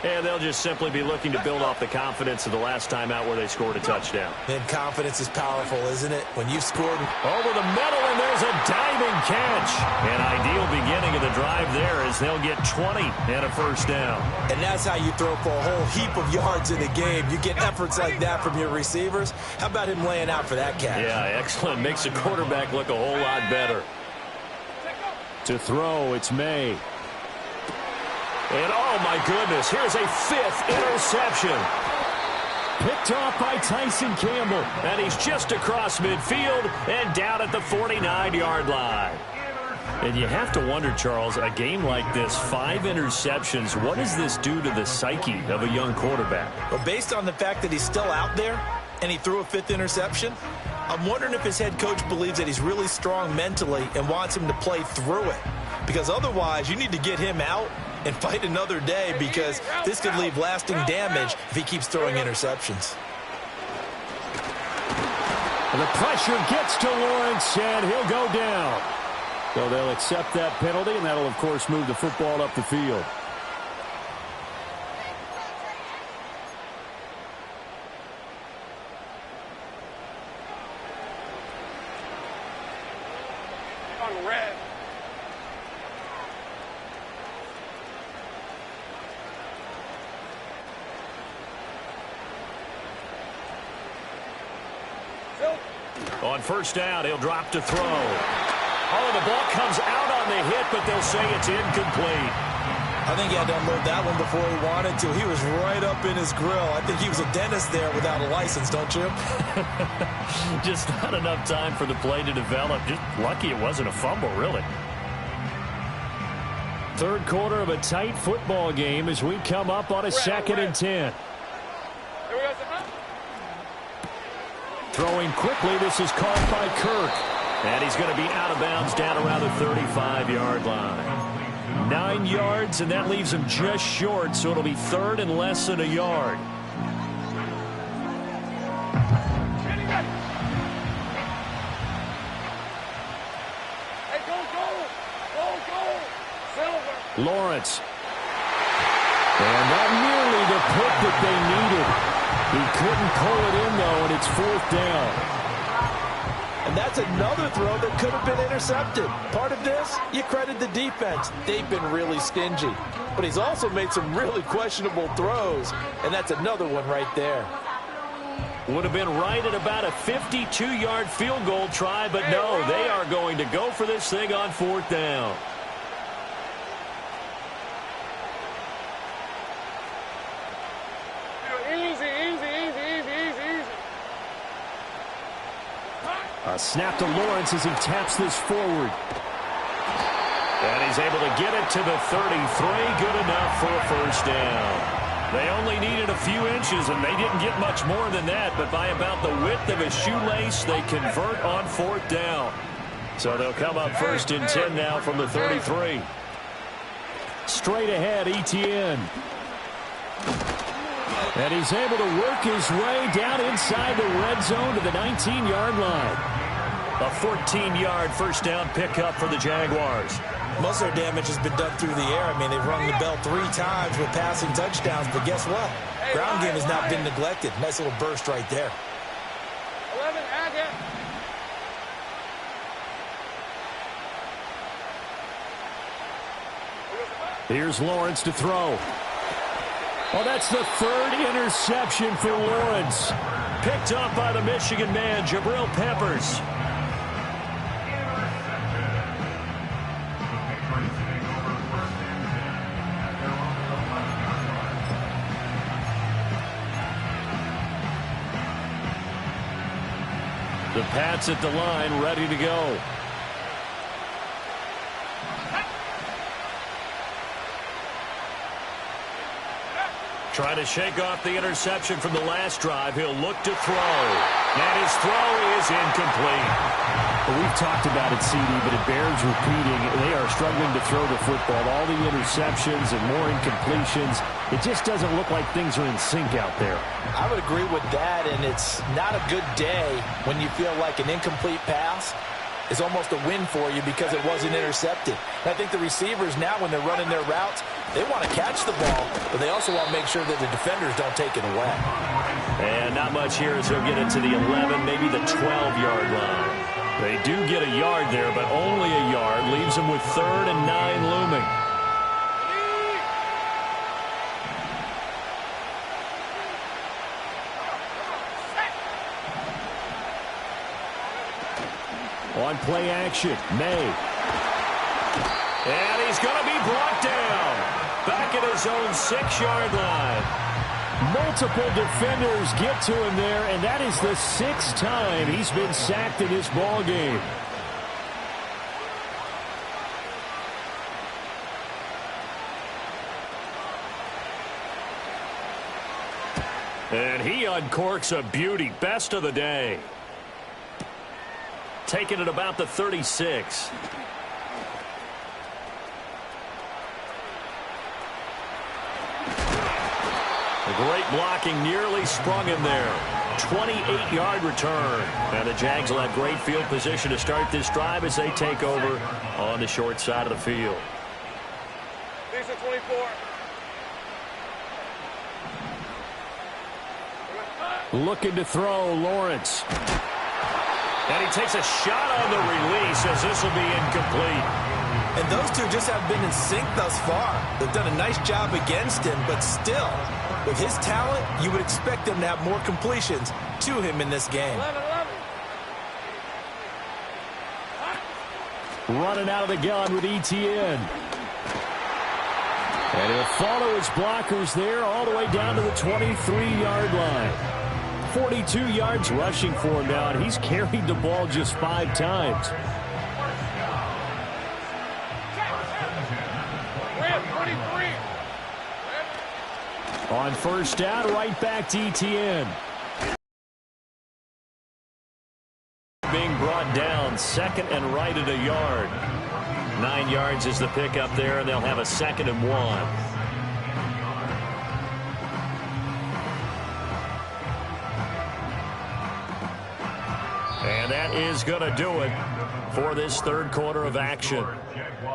And they'll just simply be looking to build off the confidence of the last time out where they scored a touchdown. And confidence is powerful, isn't it? When you've scored over the middle, and there's a diving catch. An ideal beginning of the drive there as they'll get 20 and a 1st down. And that's how you throw for a whole heap of yards in the game. You get efforts like that from your receivers. How about him laying out for that catch? Yeah, excellent. Makes the quarterback look a whole lot better. To throw, it's May. And oh my goodness, here's a 5th interception. Picked off by Tyson Campbell. And he's just across midfield and down at the 49-yard line. And you have to wonder, Charles, a game like this, 5 interceptions, what does this do to the psyche of a young quarterback? Well, based on the fact that he's still out there and he threw a 5th interception, I'm wondering if his head coach believes that he's really strong mentally and wants him to play through it. Because otherwise, you need to get him out and fight another day, because this could leave lasting damage if he keeps throwing interceptions. The pressure gets to Lawrence, and he'll go down. So they'll accept that penalty, and that'll, of course, move the football up the field. on red. On first down, he'll drop to throw. Oh, the ball comes out on the hit, but they'll say it's incomplete. I think he had to unload that one before he wanted to. He was right up in his grill. I think he was a dentist there without a license, don't you? Just not enough time for the play to develop. Just lucky it wasn't a fumble, really. Third quarter of a tight football game as we come up on a 2nd and 10. Throwing quickly, this is caught by Kirk. And he's going to be out of bounds down around the 35-yard line. 9 yards, and that leaves him just short, so it'll be 3rd and less than a yard. Hey, go, Silver. Lawrence. And not nearly the pick that they needed. He couldn't pull it in, though, and it's 4th down. And that's another throw that could have been intercepted. Part of this, you credit the defense. They've been really stingy. But he's also made some really questionable throws, and that's another one right there. Would have been right at about a 52-yard field goal try, but no, they are going to go for this thing on 4th down. A snap to Lawrence as he taps this forward. And he's able to get it to the 33. Good enough for a first down. They only needed a few inches, and they didn't get much more than that. But by about the width of a shoelace, they convert on 4th down. So they'll come up 1st and 10 now from the 33. Straight ahead, Etienne. And he's able to work his way down inside the red zone to the 19-yard line. A 14-yard first down pickup for the Jaguars. Most of their damage has been done through the air. I mean, they've rung the bell 3 times with passing touchdowns, but guess what? Ground game has not been neglected. Nice little burst right there. 11, Agate. Here's Lawrence to throw. Oh, that's the 3rd interception for Lawrence. Picked up by the Michigan man, Jabril Peppers. The Pats at the line, ready to go. Trying to shake off the interception from the last drive. He'll look to throw. And his throw is incomplete. Well, we've talked about it, CD, but it bears repeating. They are struggling to throw the football. All the interceptions and more incompletions. It just doesn't look like things are in sync out there. I would agree with that, and it's not a good day when you feel like an incomplete pass is almost a win for you because it wasn't intercepted. And I think the receivers now, when they're running their routes, they want to catch the ball, but they also want to make sure that the defenders don't take it away. And not much here as he'll get it to the 11, maybe the 12-yard line. They do get a yard there, but only a yard. Leaves them with 3rd and 9 looming. On play action, May. And he's going to be brought down. Back at his own 6-yard line. Multiple defenders get to him there, and that is the 6th time he's been sacked in this ball game. And he uncorks a beauty. Best of the day. Taking it about the 36. Great blocking, nearly sprung him there. 28-yard return. And the Jags will have great field position to start this drive as they take over on the short side of the field. These are 24. Looking to throw, Lawrence. And he takes a shot on the release as this will be incomplete. And those two just have been in sync thus far. They've done a nice job against him, but still, with his talent, you would expect them to have more completions to him in this game. 11. Running out of the gun with Etienne. And he'll follow his blockers there all the way down to the 23-yard line. 42 yards rushing for him now, and he's carried the ball just 5 times. 23. On first down, right back to Etienne. Being brought down, second and right at a yard. 9 yards is the pickup there, and they'll have a 2nd and 1. And that is going to do it for this third quarter of action.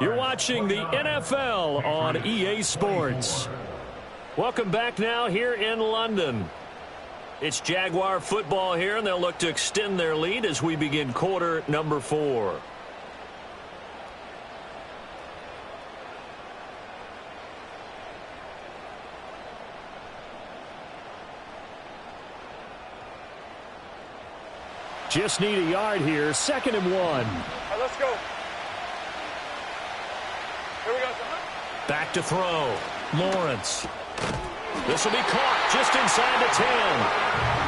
You're watching the NFL on EA Sports. Welcome back now here in London. It's Jaguar football here, and they'll look to extend their lead as we begin quarter number 4. Just need a yard here. 2nd and 1. All right, let's go. Here we go. Back to throw. Lawrence. This will be caught just inside the 10.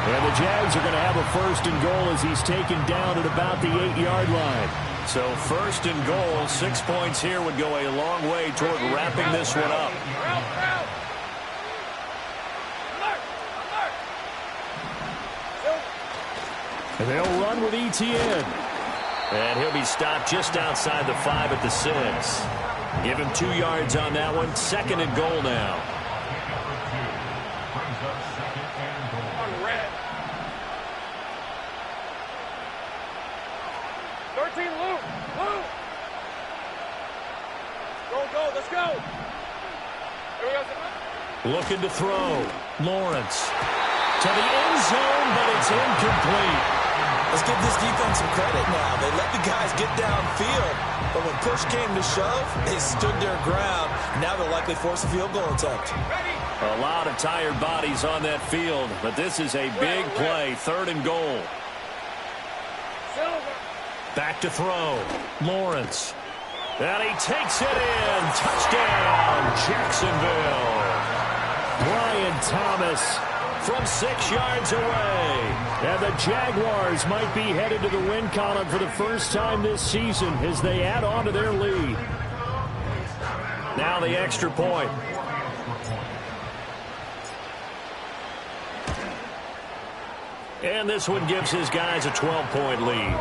And the Jags are going to have a 1st and goal as he's taken down at about the 8-yard line. So 1st and goal, 6 points here would go a long way toward wrapping this one up. And they'll run with Etienne. And he'll be stopped just outside the 5 at the 6. Give him 2 yards on that one. 2nd and goal now. On red. 13, Luke. Go, let's go. Here we go. Looking to throw. Lawrence. To the end zone, but it's incomplete. Let's give this defense some credit now. They let the guys get downfield, but when push came to shove, they stood their ground. Now they'll likely force a field goal attempt. A lot of tired bodies on that field, but this is a big play. 3rd and goal. Back to throw. Lawrence. And he takes it in. Touchdown, Jacksonville. Brian Thomas from 6 yards away. And the Jaguars might be headed to the win column for the first time this season as they add on to their lead. Now the extra point. And this one gives his guys a 12-point lead.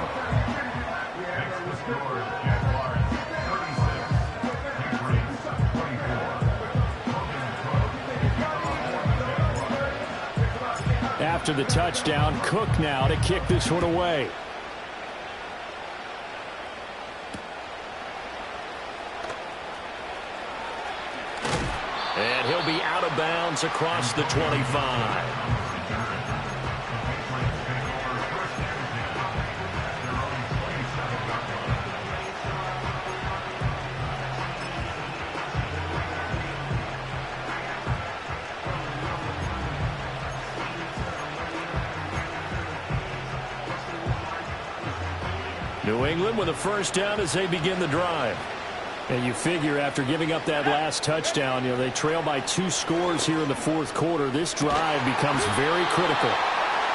After the touchdown, Cook now to kick this one away. And he'll be out of bounds across the 25. New England with a 1st down as they begin the drive. And you figure after giving up that last touchdown, they trail by 2 scores here in the 4th quarter. This drive becomes very critical.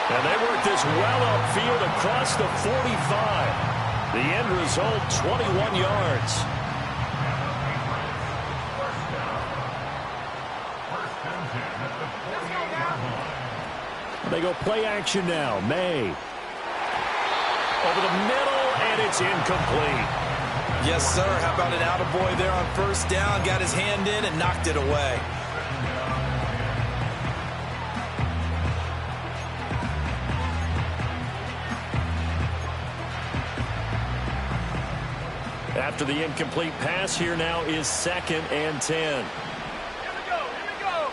And they work this well upfield across the 45. The end result, 21 yards. They go play action now. May. Over the middle, and it's incomplete. Yes, sir. How about an attaboy there on 1st down? Got his hand in and knocked it away. After the incomplete pass, here now is 2nd and 10. Here we go.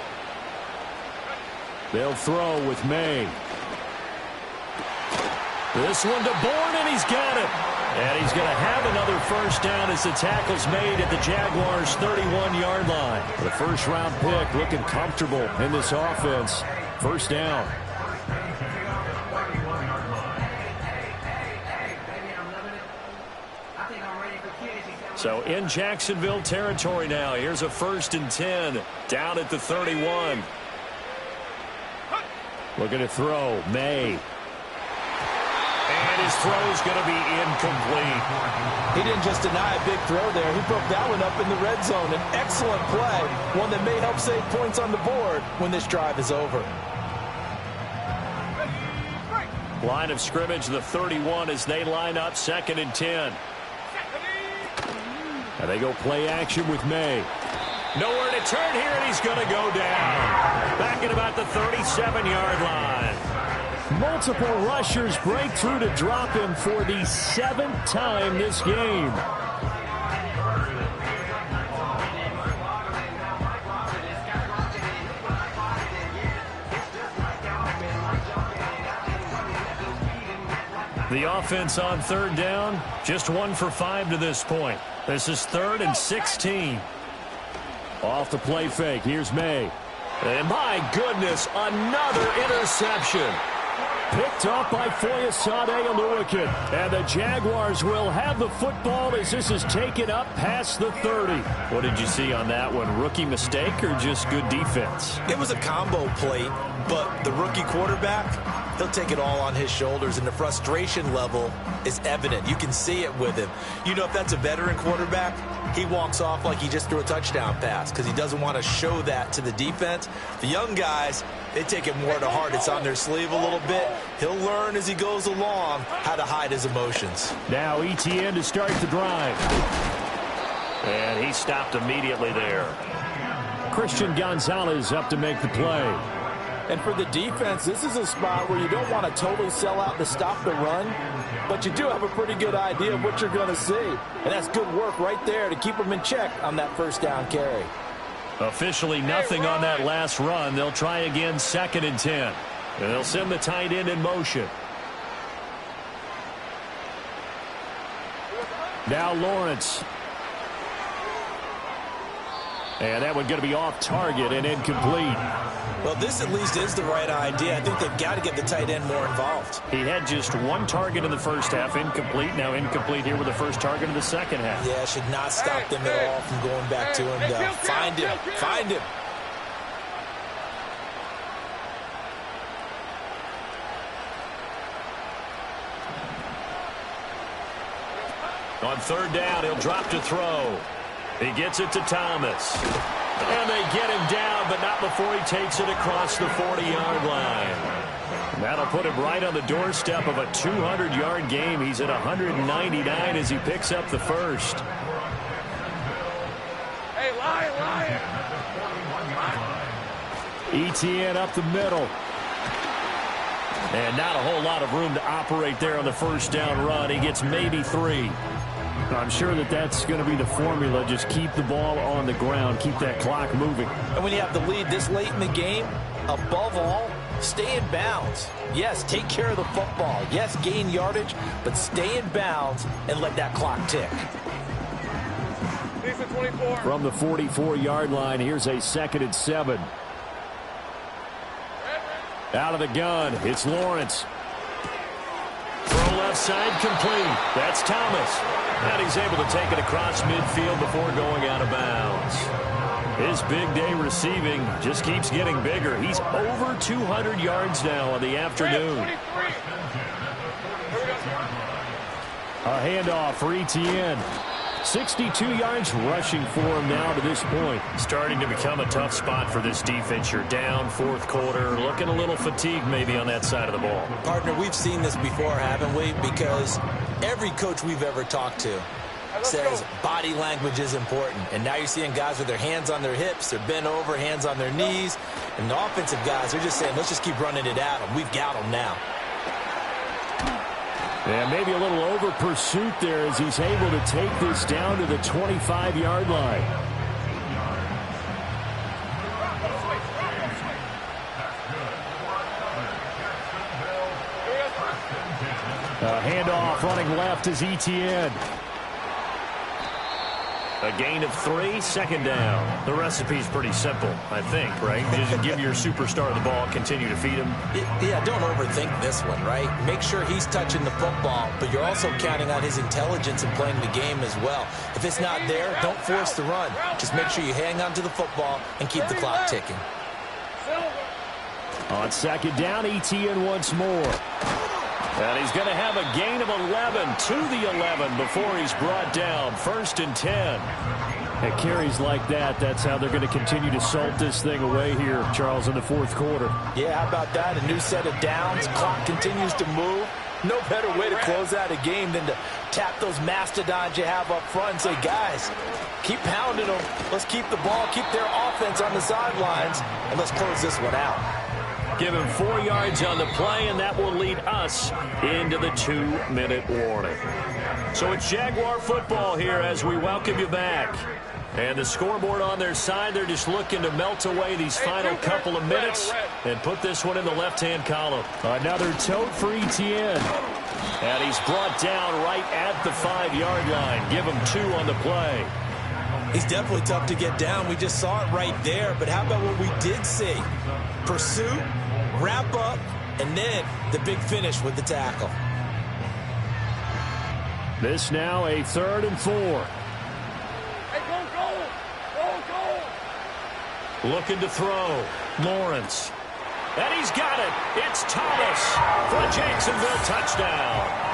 They'll throw with May. This one to Bourne, and he's got it. And he's going to have another first down as the tackle's made at the Jaguars' 31-yard line. The first-round pick looking comfortable in this offense. First down. So in Jacksonville territory now. Here's a 1st and 10 down at the 31. Looking to throw. May. And his throw's going to be incomplete. He didn't just deny a big throw there. He broke that one up in the red zone. An excellent play. One that may help save points on the board when this drive is over. Line of scrimmage, the 31 as they line up 2nd and 10. And they go play action with May. Nowhere to turn here, and he's going to go down. Back at about the 37-yard line. Multiple rushers break through to drop him for the 7th time this game. The offense on 3rd down, just 1 for 5 to this point. This is 3rd and 16. Off the play fake, here's May. And my goodness, another interception. Picked up by Foyesade Oluwakin. And the Jaguars will have the football as this is taken up past the 30. What did you see on that one? Rookie mistake or just good defense? It was a combo play, but the rookie quarterback, he'll take it all on his shoulders, and the frustration level is evident. You can see it with him. You know, if that's a veteran quarterback, he walks off like he just threw a touchdown pass because he doesn't want to show that to the defense. The young guys, they take it more to heart. It's on their sleeve a little bit. He'll learn as he goes along how to hide his emotions. Now ETN to start the drive. And he stopped immediately there. Christian Gonzalez up to make the play. And for the defense, this is a spot where you don't want to totally sell out to stop the run, but you do have a pretty good idea of what you're going to see. And that's good work right there to keep them in check on that first down carry. Officially nothing on that last run. They'll try again 2nd and 10. And they'll send the tight end in motion. Now Lawrence. And that one going to be off target and incomplete. Well, this at least is the right idea. I think they've got to get the tight end more involved. He had just 1 target in the first half, incomplete. Now incomplete here with the first target in the second half. Yeah, should not stop them at all from going back to him, though. Find him. Find him. On 3rd down, he'll drop to throw. He gets it to Thomas. And they get him down, but not before he takes it across the 40-yard line. That'll put him right on the doorstep of a 200-yard game. He's at 199 as he picks up the first. Hey, Lion! ETN up the middle. And not a whole lot of room to operate there on the first down run. He gets maybe 3. I'm sure that's going to be the formula. Just keep the ball on the ground. Keep that clock moving. And when you have the lead this late in the game, above all, stay in bounds. Yes, take care of the football. Yes, gain yardage, but stay in bounds and let that clock tick. From the 44-yard line, here's a 2nd and 7. Out of the gun, it's Lawrence. Throw left side complete. That's Thomas. And he's able to take it across midfield before going out of bounds. His big day receiving just keeps getting bigger. He's over 200 yards now on the afternoon. A handoff for ETN. 62 yards rushing for him now to this point. Starting to become a tough spot for this defense. You're down 4th quarter, looking a little fatigued maybe on that side of the ball. Partner, we've seen this before, haven't we? Because every coach we've ever talked to says body language is important. And now you're seeing guys with their hands on their hips, they're bent over, hands on their knees. And the offensive guys, they're just saying, let's just keep running it at them. We've got them now. And maybe a little over pursuit there as he's able to take this down to the 25-yard line. fronting left is Etienne. A gain of 3, second down. The recipe's pretty simple, I think, right? Just give your superstar the ball, continue to feed him. Yeah, don't overthink this one, right? Make sure he's touching the football, but you're also counting on his intelligence in playing the game as well. If it's not there, don't force the run. Just make sure you hang on to the football and keep the clock ticking. On second down, Etienne once more. And he's going to have a gain of 11 to the 11 before he's brought down. 1st and 10. At carries like that, that's how they're going to continue to salt this thing away here, Charles, in the 4th quarter. Yeah, how about that? A new set of downs. Clock continues to move. No better way to close out a game than to tap those mastodons you have up front and say, guys, keep pounding them. Let's keep the ball, keep their offense on the sidelines, and let's close this one out. Give him 4 yards on the play, and that will lead us into the 2-minute warning. So it's Jaguar football here as we welcome you back. And the scoreboard on their side, they're just looking to melt away these final couple of minutes and put this one in the left-hand column. Another tote for Etienne. And he's brought down right at the 5-yard line. Give him 2 on the play. He's definitely tough to get down. We just saw it right there. But how about what we did see? Pursuit, wrap up, and then the big finish with the tackle. This now a 3rd and 4. Hey, go. Looking to throw. Lawrence. And he's got it. It's Thomas for a Jacksonville touchdown.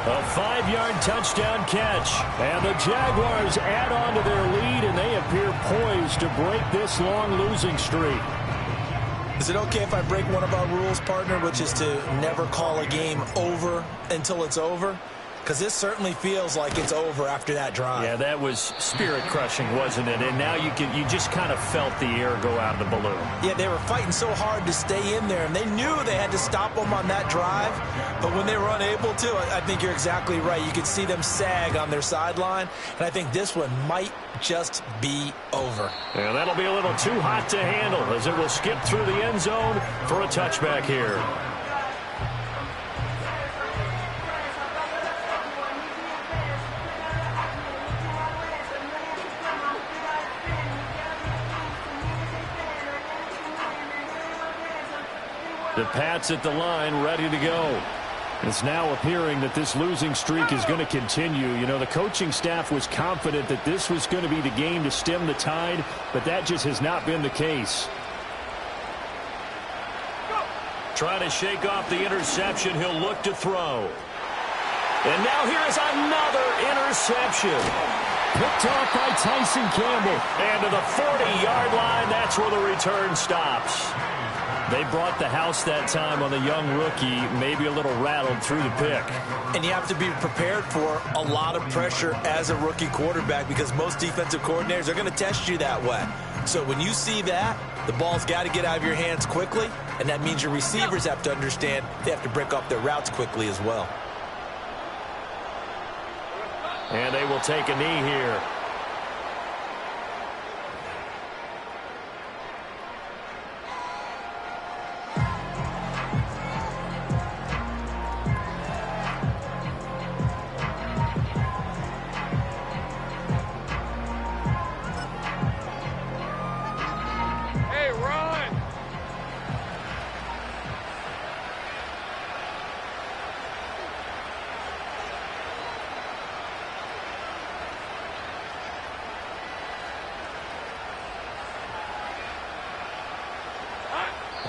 A 5-yard touchdown catch. And the Jaguars add on to their lead, and they appear poised to break this long losing streak. Is it okay if I break one of our rules, partner, which is to never call a game over until it's over? Because this certainly feels like it's over after that drive. Yeah, that was spirit-crushing, wasn't it? And now you just kind of felt the air go out of the balloon. Yeah, they were fighting so hard to stay in there, and they knew they had to stop them on that drive. But when they were unable to, I think you're exactly right. You could see them sag on their sideline, and I think this one might just be over. And that'll be a little too hot to handle as it will skip through the end zone for a touchback here. The Pats at the line, ready to go. It's now appearing that this losing streak is going to continue. You know, the coaching staff was confident that this was going to be the game to stem the tide, but that just has not been the case. Trying to shake off the interception. He'll look to throw. And now here is another interception. Picked off by Tyson Campbell. And to the 40-yard line, that's where the return stops. They brought the house that time on the young rookie, maybe a little rattled through the pick. And you have to be prepared for a lot of pressure as a rookie quarterback because most defensive coordinators are going to test you that way. So when you see that, the ball's got to get out of your hands quickly, and that means your receivers have to understand they have to break up their routes quickly as well. And they will take a knee here.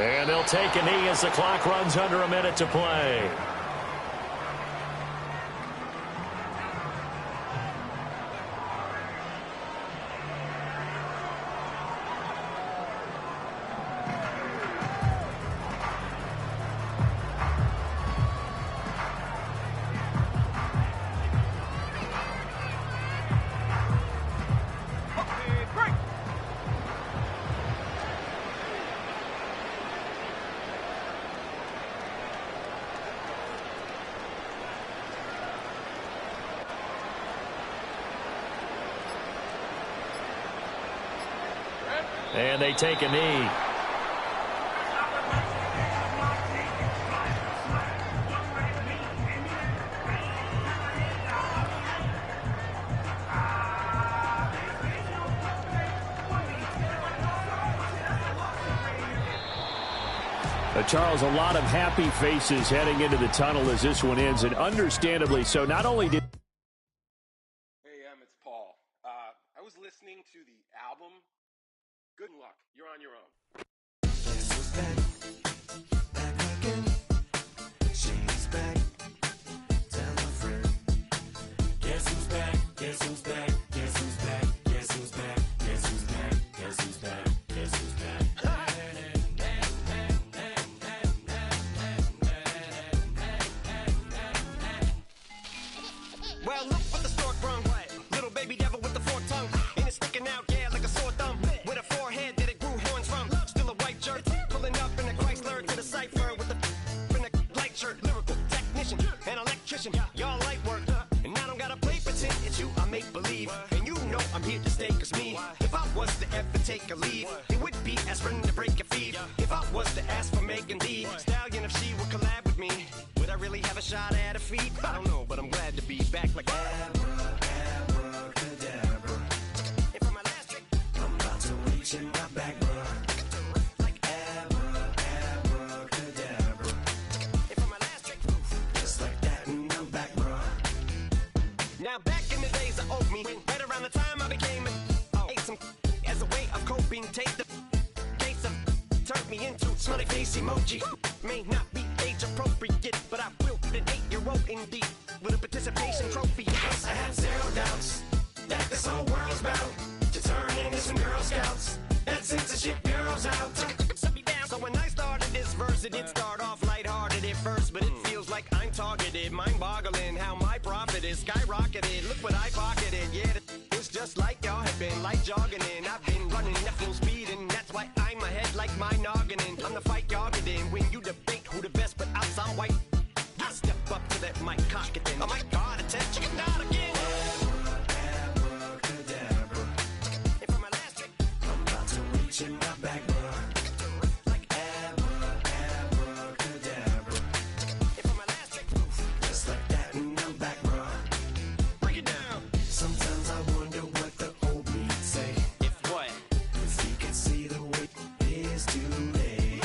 And they'll take a knee as the clock runs under a minute to play. And they take a knee. Charles, a lot of happy faces heading into the tunnel as this one ends, and understandably so. Not only did... Hey, it's Paul. I was listening to the album. Good luck. You're on your own. Guess who's back? Back again. She's back. Tell a friend. Guess who's back? Guess who's back? Guess who's back? Guess who's back? Guess who's back? Guess who's back? Guess who's back? Well, look what the stork brung. Little baby devil with the forked tongue. And it's sticking out, yeah, like a sore thumb. With a forehead that it grew horns from. Still a white shirt. Pulling up in a Chrysler to the cipher with in a light shirt. Lyrical technician, an electrician. Y'all light work. And I don't gotta play pretend. It's you I make believe. And you know I'm here to stay, cause me. If I was to ever take a leave, it would be aspirin to break a feed. If I was to ask for Megan D Stallion, if she would collab with me, would I really have a shot at a feat? I don't know, but I'm glad to be back like Abracadabra. And for my last trick, I'm about to reach in my back, bruh. like Abracadabra. and for my last trick, Just like that, and I'm back, bruh. now back in the days of oat me, right around the time I became ate some as a way of coping. Take the case of turned me into smiley face emoji. May not be age appropriate, but I will fit an 8-year-old indeed with a participation trophy. I have zero doubts that this whole world's bound to turn into some Girl Scouts. That censorship bureau's out. So when I started this verse, it did start off lighthearted at first, but it feels like I'm targeted. Mind-boggling how my profit is skyrocketed. Look what I pocketed. Yeah, it's just like y'all have been like jogging in. I've been running at full speed, and that's why I'm ahead like my noggin. I'm the fight y'all get in when you debate who the best, but I'm some white. I step up to that mic, cock it then. Oh my God, attention, chicken out again. Abracadabra. And for my last trick, I'm about to reach in my back, bruh. like Abracadabra. and for my last trick, Just like that, and I'm back, bruh. break it down. Sometimes I wonder what the old me'd say. If what? If he could see the way it is today,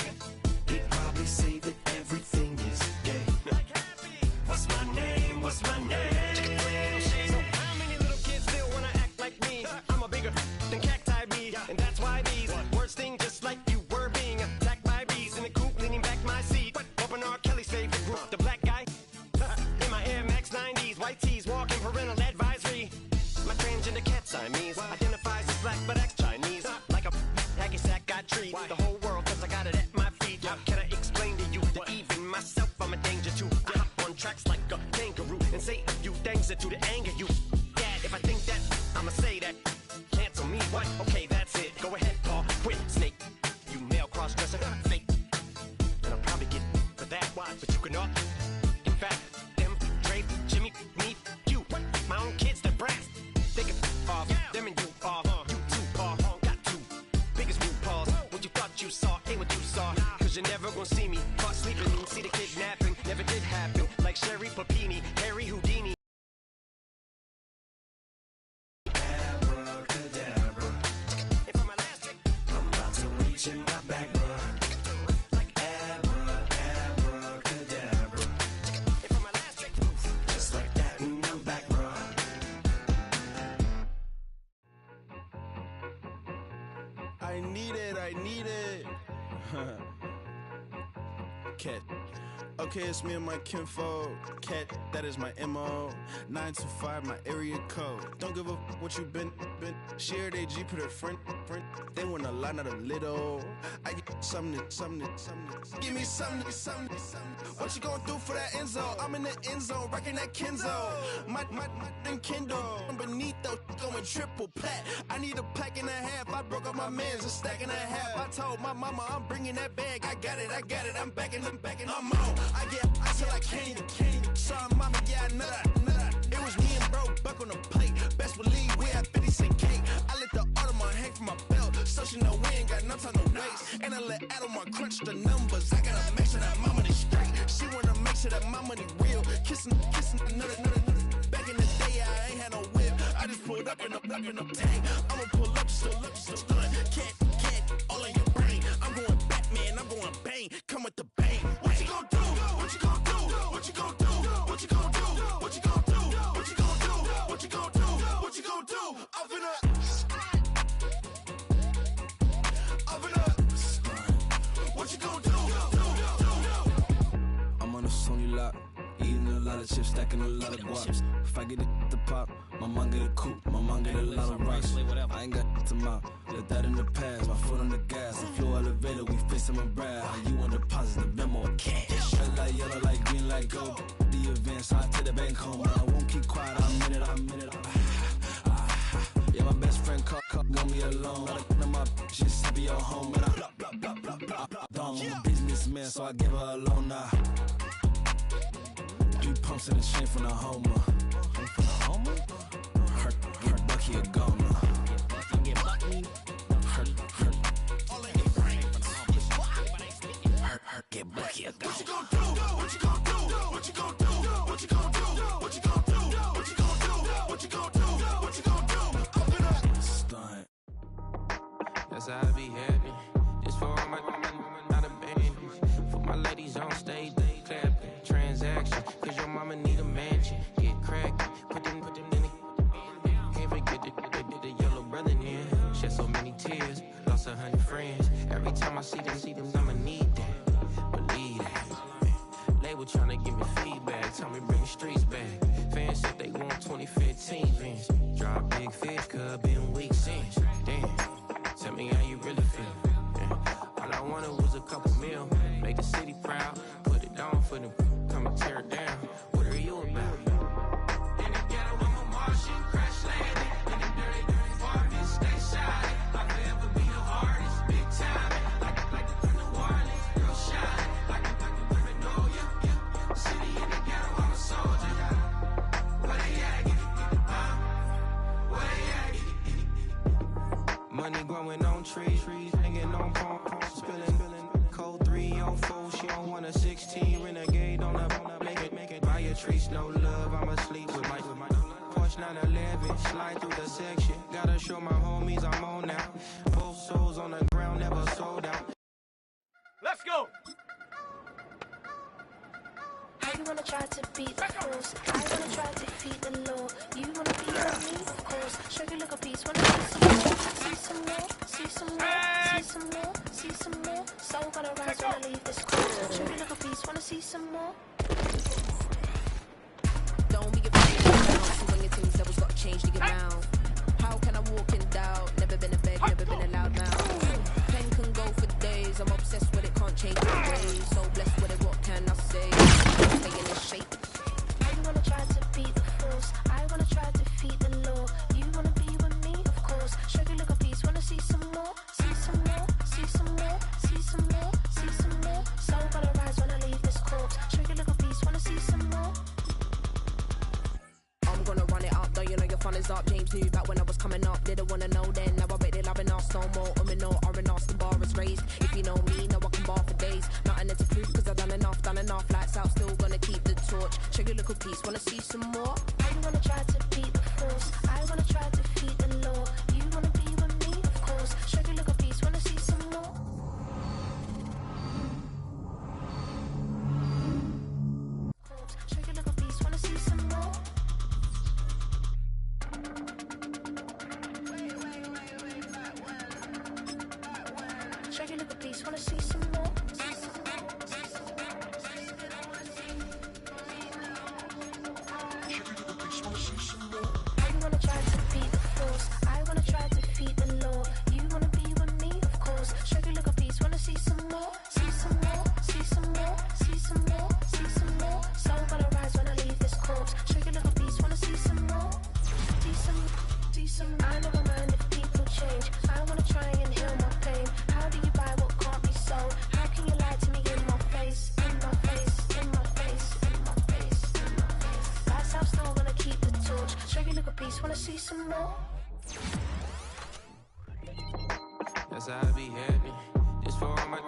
he'd probably say that everything is gay. Like happy. What's my name? What's my name? So how many little kids still wanna act like me? I'm a bigger than cacti me, and that's why these words sting just like you were being attacked by bees in the coop, leaning back my seat. Open R. Kelly's favorite group, the black guy. In my Air Max 90s, white tees, walking parental advisory. My transgender cat Siamese identifies as black but acts Chinese. Like a hacky sack, I treat the whole world cause I got it at my feet. How can I explain to you that even myself I'm a danger to? I hop on tracks like a kangaroo and say a few things that do to anger you. Dad, if I think that, I'ma say that. Cancel me, what? Okay, that's it. Go ahead, Paul, quit, snake. You male cross-dresser, fake. And I'll probably get for that, but you can all. In fact, them, Dre, Jimmy, me, you, my own kids, they're brass. They can off, them and you off. You too, Paul, got two biggest blue paws. What you thought you saw ain't what you saw. Cause you're never gonna see me caught sleeping. See the kidnapping, never did happen. Like Sherry Papini, Harry Houdini. Abracadabra. And for my last trick, I'm about to reach in my back, bruh. like Abracadabra. and for my last trick, Just like that, and I'm back, bruh. I need it, I need it. Cat. Okay, it's me and my kinfolk. Cat, that is my MO. 925, my area code. Don't give a what you been. Shared AG, put her friend. They want a lot, not a little. I get something. Give me something. What you gonna do for that end zone? I'm in the end zone, rocking that Kenzo. My thing Kindle. Beneath though, going triple plat. I need a pack and a half. I broke up my man's a stack and a half. I told my mama I'm bringing that bag. I got it. I'm backing, I'm on. I get till I can't. Sorry, mama, yeah, I know that. It was me and bro, buck on the plate. Best believe we had 50 cent cake. I let the Audemars hang from my belt, so she know we ain't got no time to waste. And I let Audemars crunch the numbers. I gotta make sure that my money straight. She wanna make sure that my money real. Kissing another. Back in the day, I ain't had no whip. I just pulled up in the tank. I'ma pull up just to stun. Cat, all in your brain. I'm going Batman, I'm going bang. Come with the chips, stacking a lot of guaps. If I get it the pop, my mom get a coupe, my mom get a lot of rocks. I ain't got to mouth, let that in the past. My foot on the gas, the floor elevator, we facing my brad. How you want deposit the memo of cash? Red like yellow, like green, like gold. The event, so I take the bank home. I won't keep quiet, I'm in it. Yeah, my best friend want me alone. None of my bitches be your home. And I blah, blah, blah, blah, blah, blah. I'm a businessman, so I give her a loan now. 3 pumps in the chain from the Homer. From the Homer? Hurt Bucky a goner. Hurt, get Bucky a goner. What you gon' do? What you gon' do? What you gon' do? What you gon' do? What you gon' do? What you gon' do? What you gon' do? What you gon' do? Pump it up. Stunt. That's how I be happening. This for all my not abandoned. For my ladies on stage, they clapping. Transaction, cause your mama need a mansion. Get crackin', put them in the. Can't forget the yellow brother in. Shed so many tears, lost 100 friends. Every time I see them, I'ma need that. Believe that. Label tryna give me feedback, tell me bring the streets back. Fans said they want 2015 Vince. Drop big fish, cuz been weak since. Damn, tell me how you really feel. Yeah. All I wanted was a couple mil, make the city proud, put it on for them, come and tear it down. What are you about? In the ghetto, I'm a Martian, crash landing. In the dirty apartments, stay shiny. I'll forever be the hardest, big time. Like the New Orleans, girl shine. Like the women know you. City in the ghetto, I'm a soldier. Where they at? Where they at? Money growing on trees, hanging on palms, spilling. Code 3 on 4, she don't want a 16. Renegade on up, make it. Buy a trees, no love, I'ma sleep with my Porsche 911, slide through the section. Gotta show my homies I'm on now. Both souls on the ground, never sold out. Let's go! I wanna try to beat the force. I wanna try to defeat the law. You wanna be with me, of course. Show you look a piece. Wanna see some more, see some more, see some more, see some more. So gonna rise when I leave this course. Show you look a piece. Wanna see some more. Don't be afraid of the bounce. So when your things levels gotta change to get down. How can I walk in doubt? Never been a beg, never been a loud mouth. Pen can go for days. I'm obsessed with it, can't change my ways. So blessed with it, what can I say? Staying in shape. I wanna try to beat the force. I wanna try to defeat the law. You wanna be with me, of course. Show you look a piece. Wanna see some more, see some more, see some more, see some more, see some more. So gonna rise when I leave this corpse. Show you look a piece. Wanna see some more. I'm gonna run it up, though you know your fun is up. James knew back when I was coming up, didn't wanna know then. Now I bet they're loving us no more. No R&R's, the bar is raised. If you know me, now I can bar for days. Nothing there to prove, cause I've done enough. Lights out, still gonna keep the torch. Check your little piece, wanna see some more? I wanna try to beat the force. I wanna try to defeat the law. You wanna be with me, of course. Show you look a piece. Wanna see some more? Show you look a piece. Wanna see some more? Show you look a piece. Wanna see some more? I wanna try to beat the force. I wanna try to defeat the law. You wanna be with me, of course. Show you look a piece. Wanna see some more? See some more? See some more? See some more? See some more? So gonna rise when I leave this corpse. Show you look a piece. Wanna see some more? See some. I never mind if people change. I wanna try and heal my pain. How do you buy what can't be sold? How can you lie to me in my face? In my face, in my face, in my face, in my face. That's how still gonna keep the torch. Show you look a piece. Wanna see some more? That's how I be happening. This for all my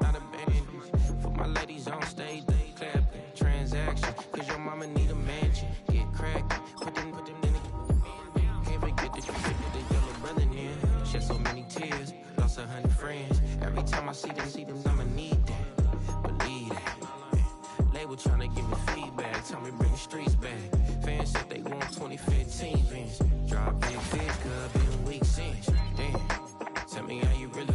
not abandoned. For my ladies on stage, they clapping. Transaction, cause your mama need a mansion. Get crackin', put them in the. Can't forget the yellow brother in. Shed so many tears, lost 100 friends. Every time I see them, I'ma need that. Believe that. Label tryna give me feedback, tell me bring the streets back. Fans said they want 2015 Vince. Drop big fish, cuz been weak since. Damn, tell me how you really